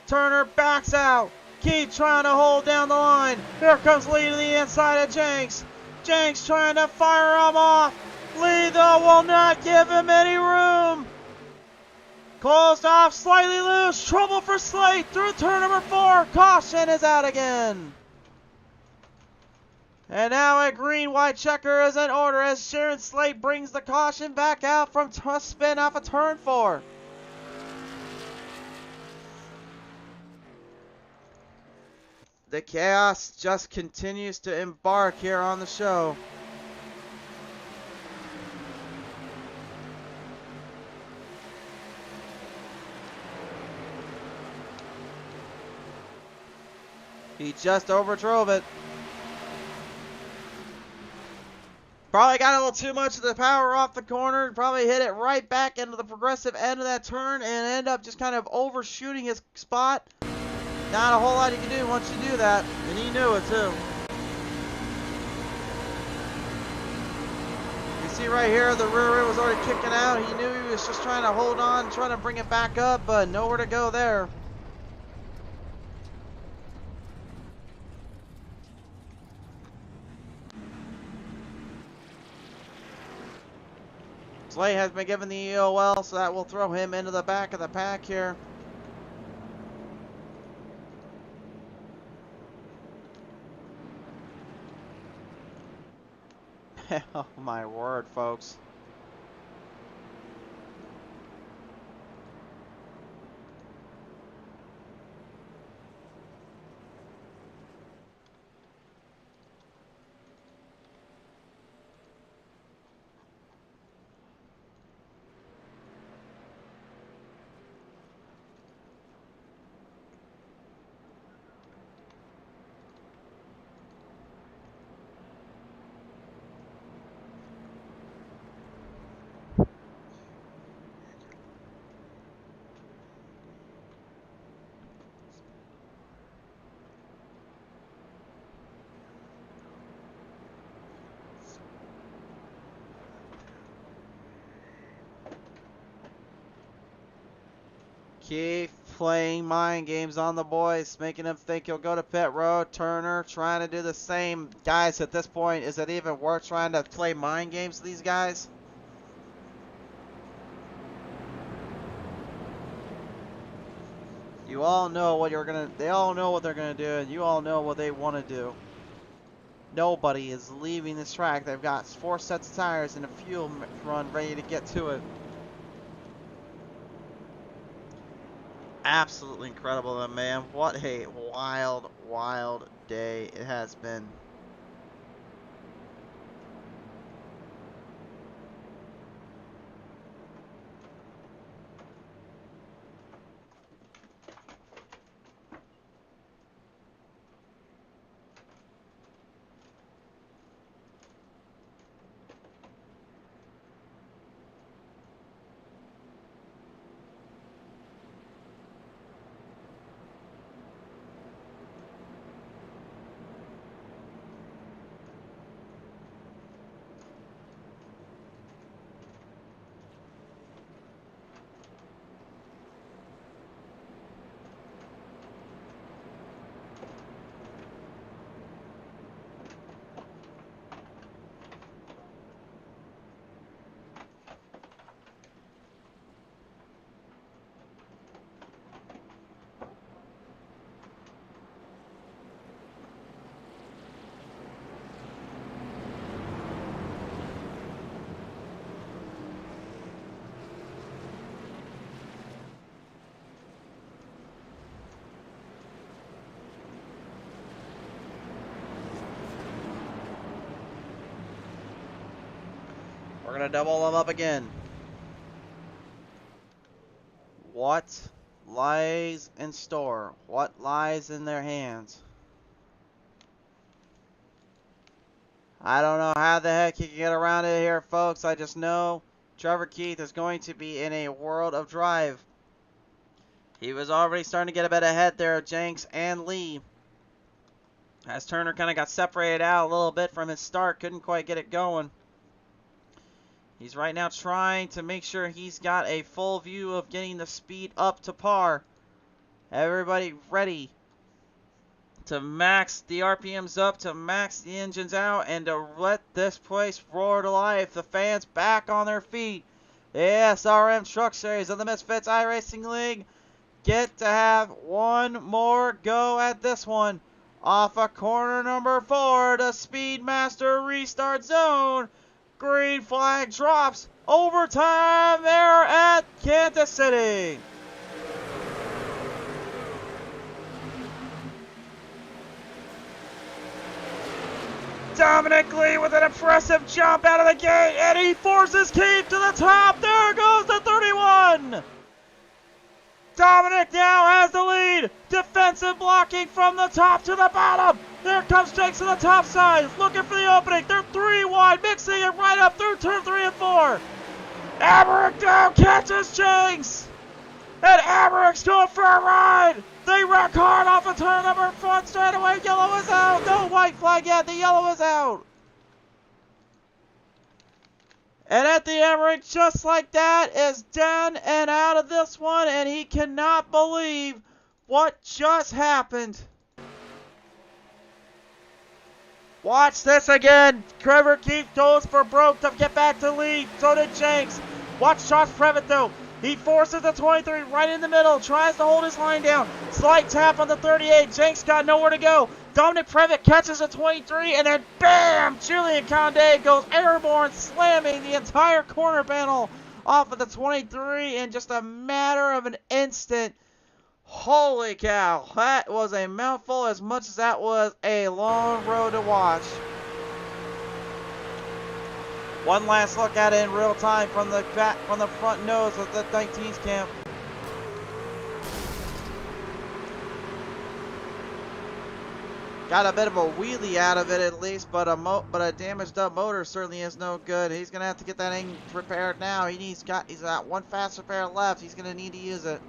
Turner backs out. Keith trying to hold down the line. Here comes Lee to the inside of Jenks. Jenks trying to fire him off. Lee, though, will not give him any room. Closed off, slightly loose. Trouble for Slate through turn number 4. Caution is out again. And now a green-white checker is in order as Sharon Slate brings the caution back out from a spin off of turn 4. The chaos just continues to embark here on the show. He just overdrove it. Probably got a little too much of the power off the corner. Probably hit it right back into the progressive end of that turn and end up just kind of overshooting his spot. Not a whole lot you can do once you do that, and he knew it too. You see right here, the rear end was already kicking out. He knew he was just trying to hold on, trying to bring it back up, but nowhere to go there. Slate has been given the EOL, so that will throw him into the back of the pack here. Oh my word, folks. Keep playing mind games on the boys, making them think he'll go to pit road. Turner trying to do the same. Guys, at this point, is it even worth trying to play mind games with these guys? You all know what they all know what they're gonna do, and you all know what they want to do. Nobody is leaving this track. They've got 4 sets of tires and a fuel run ready to get to it. Absolutely incredible, man. What a wild, wild day it has been. We're going to double them up again. What lies in store? What lies in their hands? I don't know how the heck you can get around it here, folks. I just know Trevor Keith is going to be in a world of drive. He was already starting to get a bit ahead there of Jenks and Lee. As Turner kind of got separated out a little bit from his start, couldn't quite get it going. He's right now trying to make sure he's got a full view of getting the speed up to par. Everybody ready to max the RPMs up, to max the engines out, and to let this place roar to life. The fans back on their feet. The SRM Truck Series of the Misfitz iRacing League get to have one more go at this one. Off of corner number 4, the Speedmaster restart zone. Green flag drops. Overtime there at Kansas City. Dominic Lee with an impressive jump out of the gate, and he forces Keith to the top. There goes the 31. Dominic now has the lead. Defensive blocking from the top to the bottom. There comes Jenks to the top side, looking for the opening. They're 3 wide, mixing it right up through turn 3 and 4. Averick down catches Jenks. And Averick's going for a ride. They wreck hard off a turn number 1 straight away. Yellow is out. No white flag yet. The yellow is out. And at the Emmerich, just like that, is done and out of this one, and he cannot believe what just happened. Watch this again. Trevor Keith goes for broke to get back to lead. So did Jenks. Watch Josh Previtt though. He forces the 23 right in the middle. Tries to hold his line down. Slight tap on the 38. Jenks got nowhere to go. Dominic Previtt catches a 23, and then bam! Julian Condé goes airborne, slamming the entire corner panel off of the 23 in just a matter of an instant. Holy cow, that was a mouthful as much as that was a long road to watch. One last look at it in real time from the back, from the front nose of the 19's camp. Got a bit of a wheelie out of it at least, but a damaged up motor certainly is no good. He's gonna have to get that thing repaired now. He's got one fast repair left. He's gonna need to use it.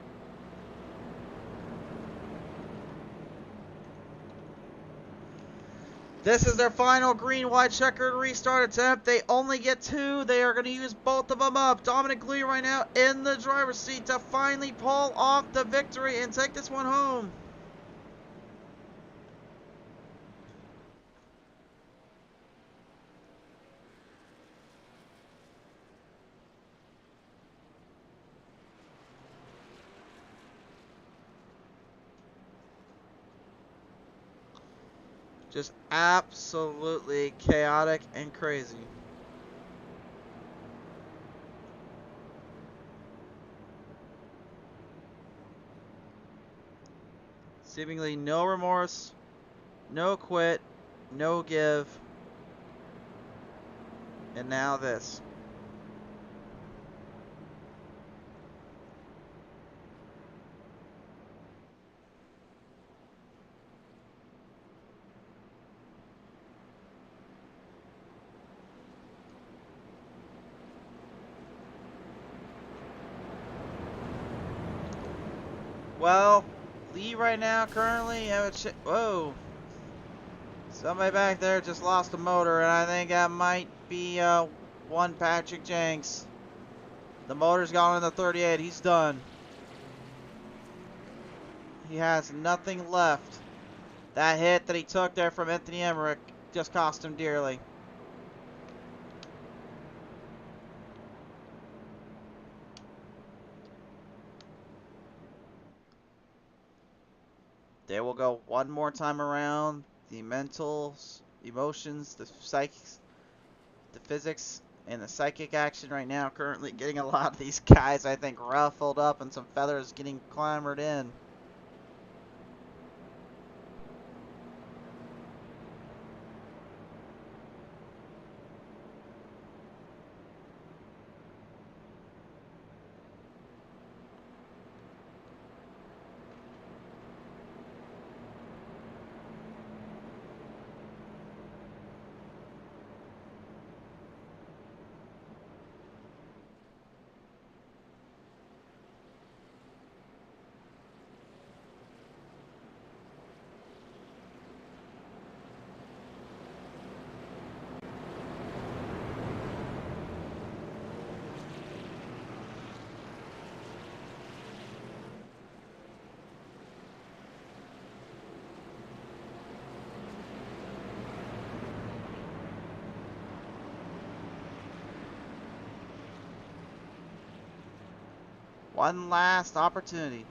This is their final green-white checkered restart attempt. They only get 2. They are going to use both of them up. Dominic Lee right now in the driver's seat to finally pull off the victory and take this one home. Just absolutely chaotic and crazy. Seemingly no remorse, no quit, no give. And now this. Well, Lee right now currently have a whoa. Somebody back there just lost a motor, and I think that might be one Patrick Jenks. The motor's gone in the 38. He's done. He has nothing left. That hit that he took there from Anthony Emmerich just cost him dearly. They will go one more time around. The mentals, emotions, the psychics, the physics, and the psychic action right now currently getting a lot of these guys, I think, ruffled up and some feathers getting clambered in. One last opportunity.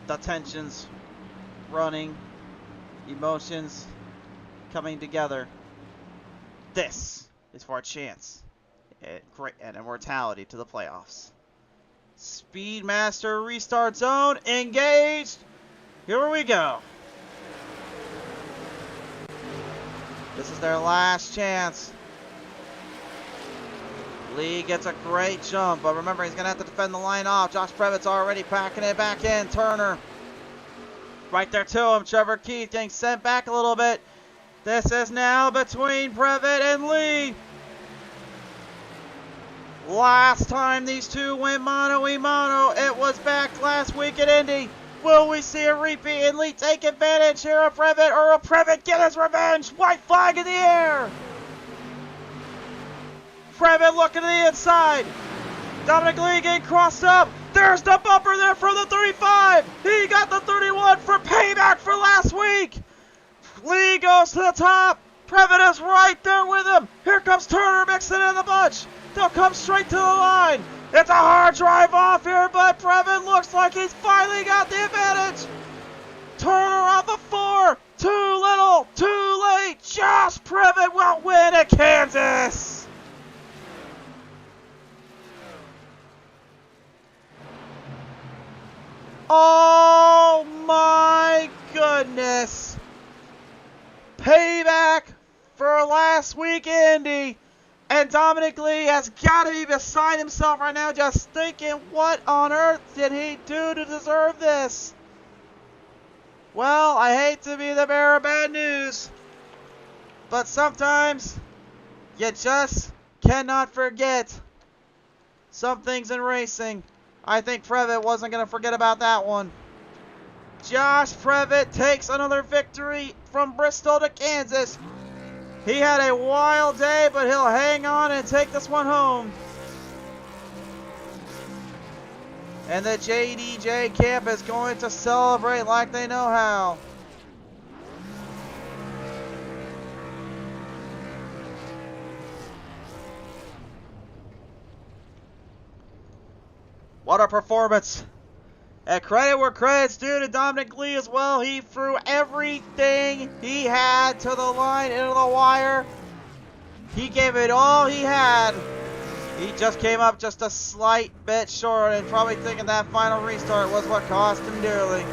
The tensions running, emotions coming together. This is for a chance and immortality to the playoffs. Speedmaster restart zone engaged. Here we go. This is their last chance. Lee gets a great jump, but remember, he's going to have to defend the line off. Josh Previtt's already packing it back in. Turner right there to him. Trevor Keith getting sent back a little bit. This is now between Previtt and Lee. Last time these two went mano-a-mano, it was back last week at Indy. Will we see a repeat and Lee take advantage here of Previtt, or will Previtt get his revenge? White flag in the air. Previtt looking to the inside. Dominic Lee getting crossed up. There's the bumper there for the 35. He got the 31 for payback for last week. Lee goes to the top. Previtt is right there with him. Here comes Turner mixing in the bunch. They'll come straight to the line. It's a hard drive off here, but Previtt looks like he's finally got the advantage. Turner on the 4. Too little, too late. Josh Previtt will win at Kansas. Oh my goodness. Payback for last week, Indy. And Dominic Lee has got to be beside himself right now, just thinking, what on earth did he do to deserve this? Well, I hate to be the bearer of bad news, but sometimes you just cannot forget some things in racing. I think Previtt wasn't going to forget about that one. Josh Previtt takes another victory from Bristol to Kansas. He had a wild day, but he'll hang on and take this one home. And the JDJ camp is going to celebrate like they know how. What a performance. And credit where credit's due to Dominic Lee as well. He threw everything he had to the line, into the wire. He gave it all he had. He just came up just a slight bit short, and probably thinking that final restart was what cost him dearly.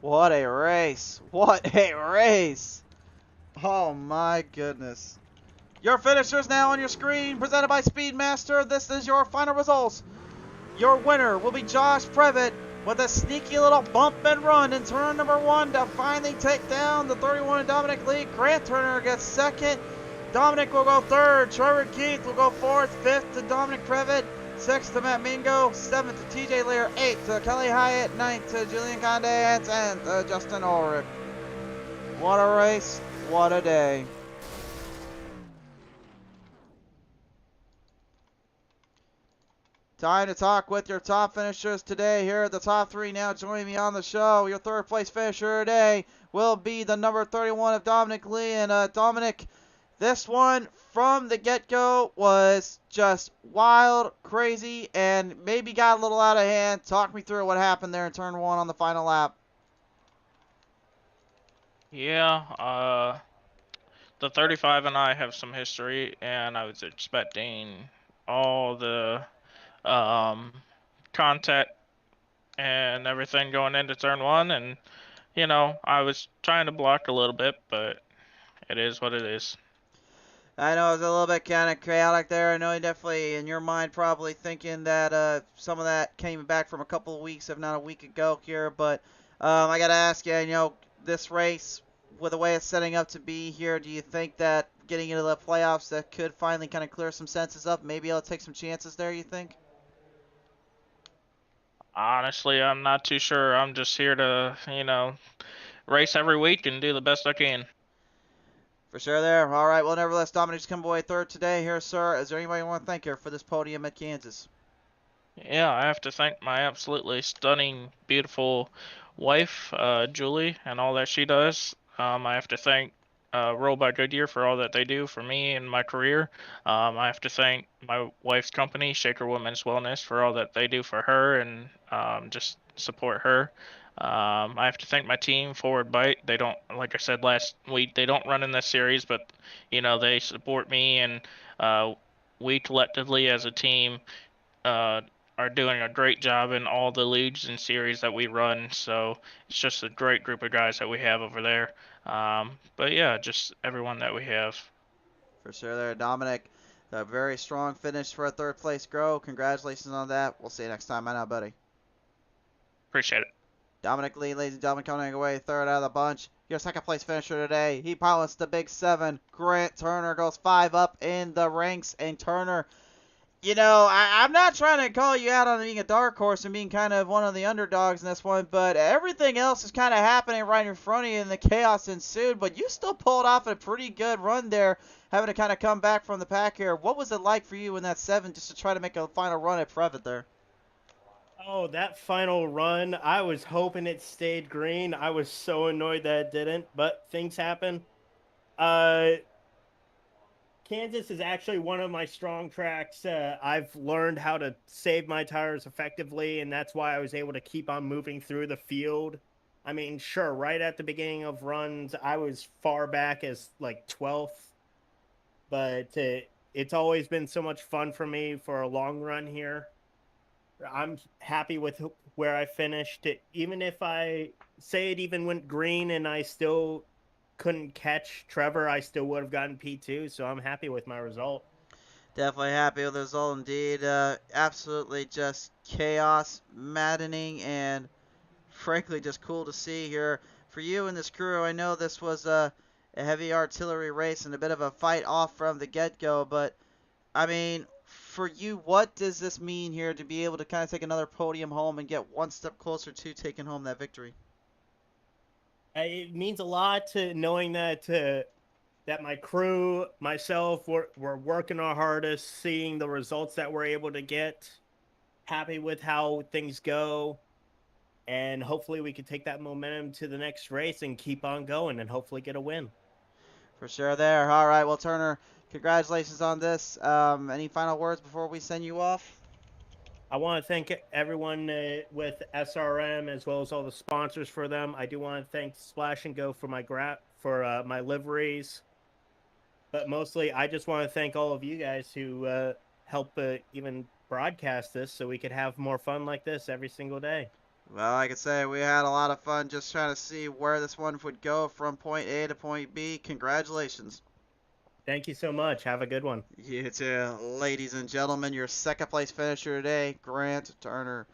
What a race. What a race. Oh my goodness. Your finishers now on your screen, presented by Speedmaster. This is your final results. Your winner will be Josh Previtt with a sneaky little bump and run in turn number 1 to finally take down the 31 Dominic Lee. Grant Turner gets second. Dominic will go third. Trevor Keith will go fourth. Fifth to Dominic Previtt. Sixth to Matt Mingo. Seventh to TJ Lear. Eighth to Kelly Hyatt. Ninth to Julian Conde. And 10th to Justin Ulrich. What a race. What a day. Time to talk with your top finishers today. Here are the top 3 now joining me on the show. Your third place finisher today will be the number 31 of Dominic Lee. And Dominic, this one from the get-go was just wild, crazy, and maybe got a little out of hand. Talk me through what happened there in turn 1 on the final lap. Yeah, the 35 and I have some history, and I was expecting all the contact and everything going into turn 1, and you know, I was trying to block a little bit, but it is what it is. I know it was a little bit kind of chaotic there. I know you definitely, in your mind, probably thinking that some of that came back from a couple of weeks, if not a week ago here. But I got to ask you, this race, with the way it's setting up to be here, do you think that getting into the playoffs that could finally kind of clear some senses up, maybe it'll take some chances there, you think? Honestly, I'm not too sure. I'm just here to, race every week and do the best I can. For sure there. All right, well, nevertheless, Dominic's come away third today here, sir. Is there anybody you want to thank here for this podium at Kansas? Yeah, I have to thank my absolutely stunning, beautiful wife, Julie, and all that she does. I have to thank Roll by Goodyear for all that they do for me and my career. I have to thank my wife's company, Shaker Women's Wellness, for all that they do for her and just support her. I have to thank my team, Forward Bite. They don't, like I said last week, they don't run in this series, but they support me, and we collectively as a team are doing a great job in all the leagues and series that we run. So it's just a great group of guys that we have over there. But yeah, just everyone that we have. For sure there, Dominic. A very strong finish for a third place grow. Congratulations on that. We'll see you next time. I know, buddy. Appreciate it. Dominic Lee, ladies and gentlemen, coming away third out of the bunch. Your second place finisher today. He pilots the Big 7. Grant Turner goes 5 up in the ranks. And Turner, I'm not trying to call you out on being a dark horse and being kind of one of the underdogs in this one, but everything else is kind of happening right in front of you and the chaos ensued, but you still pulled off a pretty good run there, having to kind of come back from the pack here. What was it like for you in that 7 just to try to make a final run at Previtt there? Oh, that final run, I was hoping it stayed green. I was so annoyed that it didn't, but things happen. Kansas is actually one of my strong tracks. I've learned how to save my tires effectively, and that's why I was able to keep on moving through the field. I mean, sure, right at the beginning of runs, I was far back as like 12th, but it's always been so much fun for me for a long run here. I'm happy with where I finished. Even if I say it even went green and I still couldn't catch Trevor, I still would have gotten P2, so I'm happy with my result. Definitely happy with the result indeed. Absolutely just chaos, maddening, and frankly just cool to see here. For you and this crew, I know this was a heavy artillery race and a bit of a fight off from the get-go, but I mean, for you, what does this mean here to be able to kind of take another podium home and get one step closer to taking home that victory? It means a lot to knowing that my crew, myself, we're working our hardest, seeing the results that we're able to get, happy with how things go, and hopefully we can take that momentum to the next race and keep on going and hopefully get a win. For sure there. All right, well, Turner, congratulations on this. Any final words before we send you off? I want to thank everyone with SRM as well as all the sponsors for them. I do want to thank Splash and Go for my liveries, but mostly I just want to thank all of you guys who help even broadcast this so we could have more fun like this every single day. Well, like I say, we had a lot of fun just trying to see where this one would go from point A to point B. Congratulations. Thank you so much. Have a good one. You too, ladies and gentlemen. Your second place finisher today, Grant Turner.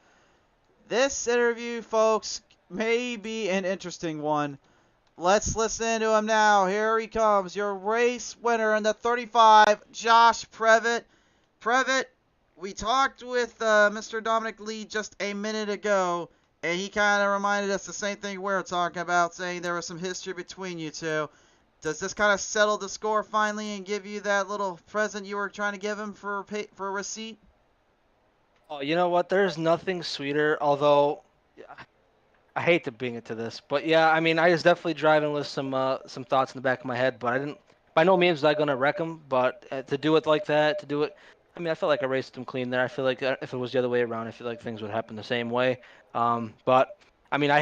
This interview, folks, may be an interesting one. Let's listen to him now. Here he comes, your race winner in the 35, Josh Previtt. Previtt, we talked with Mr. Dominic Lee just a minute ago, and he kind of reminded us the same thing we're talking about, saying there was some history between you two. Does this kind of settle the score finally and give you that little present you were trying to give him for a receipt? Oh, you know what? There's nothing sweeter, although I hate to bring it to this, but yeah, I mean, I was definitely driving with some thoughts in the back of my head, but I didn't. By no means was I gonna wreck him, but to do it like that, I mean, I felt like I raced him clean there. I feel like if it was the other way around, I feel like things would happen the same way. But I mean, I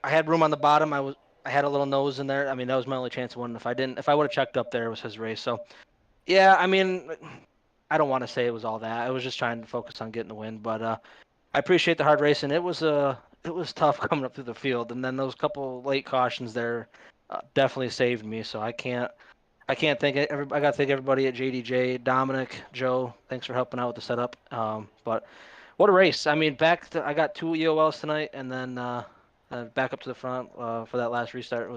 had room on the bottom. I had a little nose in there. I mean, that was my only chance of winning. If I would have checked up there, it was his race. So, yeah, I mean, I don't want to say it was all that. I was just trying to focus on getting the win. But I appreciate the hard racing. It was tough coming up through the field, and then those couple late cautions there definitely saved me. So I I can't thank it. I got to thank everybody at JDJ, Dominic, Joe. Thanks for helping out with the setup. But what a race! I mean, I got 2 EOLs tonight, and then back up to the front for that last restart.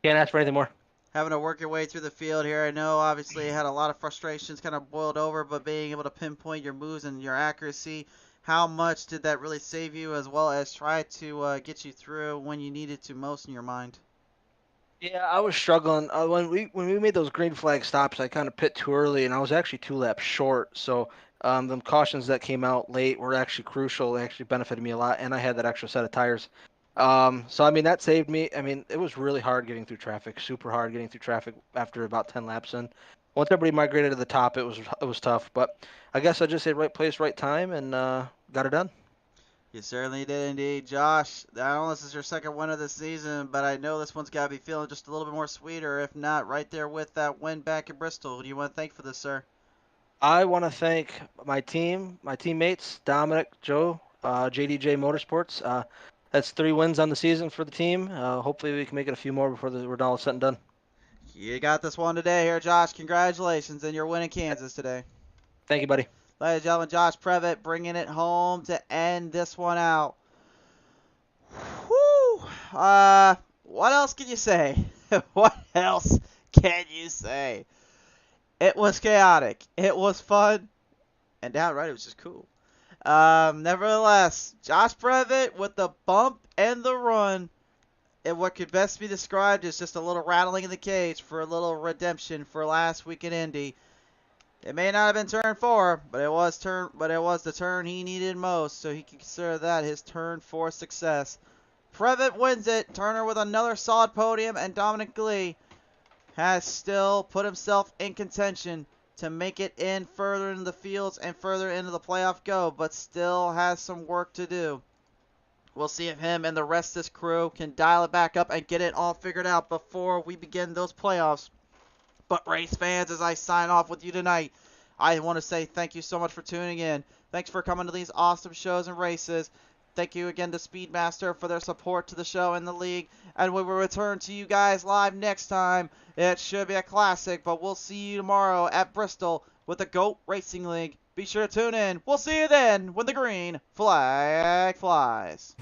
Can't ask for anything more. Having to work your way through the field here. I know obviously you had a lot of frustrations kind of boiled over, but being able to pinpoint your moves and your accuracy, how much did that really save you, as well as try to get you through when you needed to most in your mind? Yeah, I was struggling when we made those green flag stops. I kind of pit too early, and I was actually 2 laps short. So the cautions that came out late were actually crucial. They actually benefited me a lot, and I had that extra set of tires. So I mean that saved me. I mean it was really hard getting through traffic, super hard getting through traffic after about 10 laps in. Once everybody migrated to the top, it was tough. But I guess I just said right place, right time, and got it done. You certainly did indeed, Josh. I know this is your second win of the season, but I know this one's got to be feeling just a little bit more sweeter, if not right there with that win back in Bristol. Who do you want to thank for this, sir? I want to thank my team, my teammates, Dominic, Joe, JDJ Motorsports. That's 3 wins on the season for the team. Hopefully we can make it a few more before we're all said and done. You got this one today here, Josh. Congratulations, and you're winning Kansas today. Thank you, buddy. Ladies and gentlemen, Josh Previtt bringing it home to end this one out. Whew. What else can you say? What else can you say? It was chaotic. It was fun. And downright, it was just cool. Nevertheless, Josh Previtt with the bump and the run, and what could best be described as just a little rattling in the cage for a little redemption for last week in Indy. It may not have been turn 4, but it was the turn he needed most, so he can consider that his turn 4 success. Previtt wins it. Turner with another solid podium, and Dominic Glee has still put himself in contention to make it in further into the fields and further into the playoff go, but still has some work to do. We'll see if him and the rest of this crew can dial it back up and get it all figured out before we begin those playoffs. But race fans, as I sign off with you tonight, I want to say thank you so much for tuning in. Thanks for coming to these awesome shows and races. Thank you again to Speedmaster for their support to the show and the league. And we will return to you guys live next time. It should be a classic, but we'll see you tomorrow at Bristol with the GOAT Racing League. Be sure to tune in. We'll see you then when the green flag flies.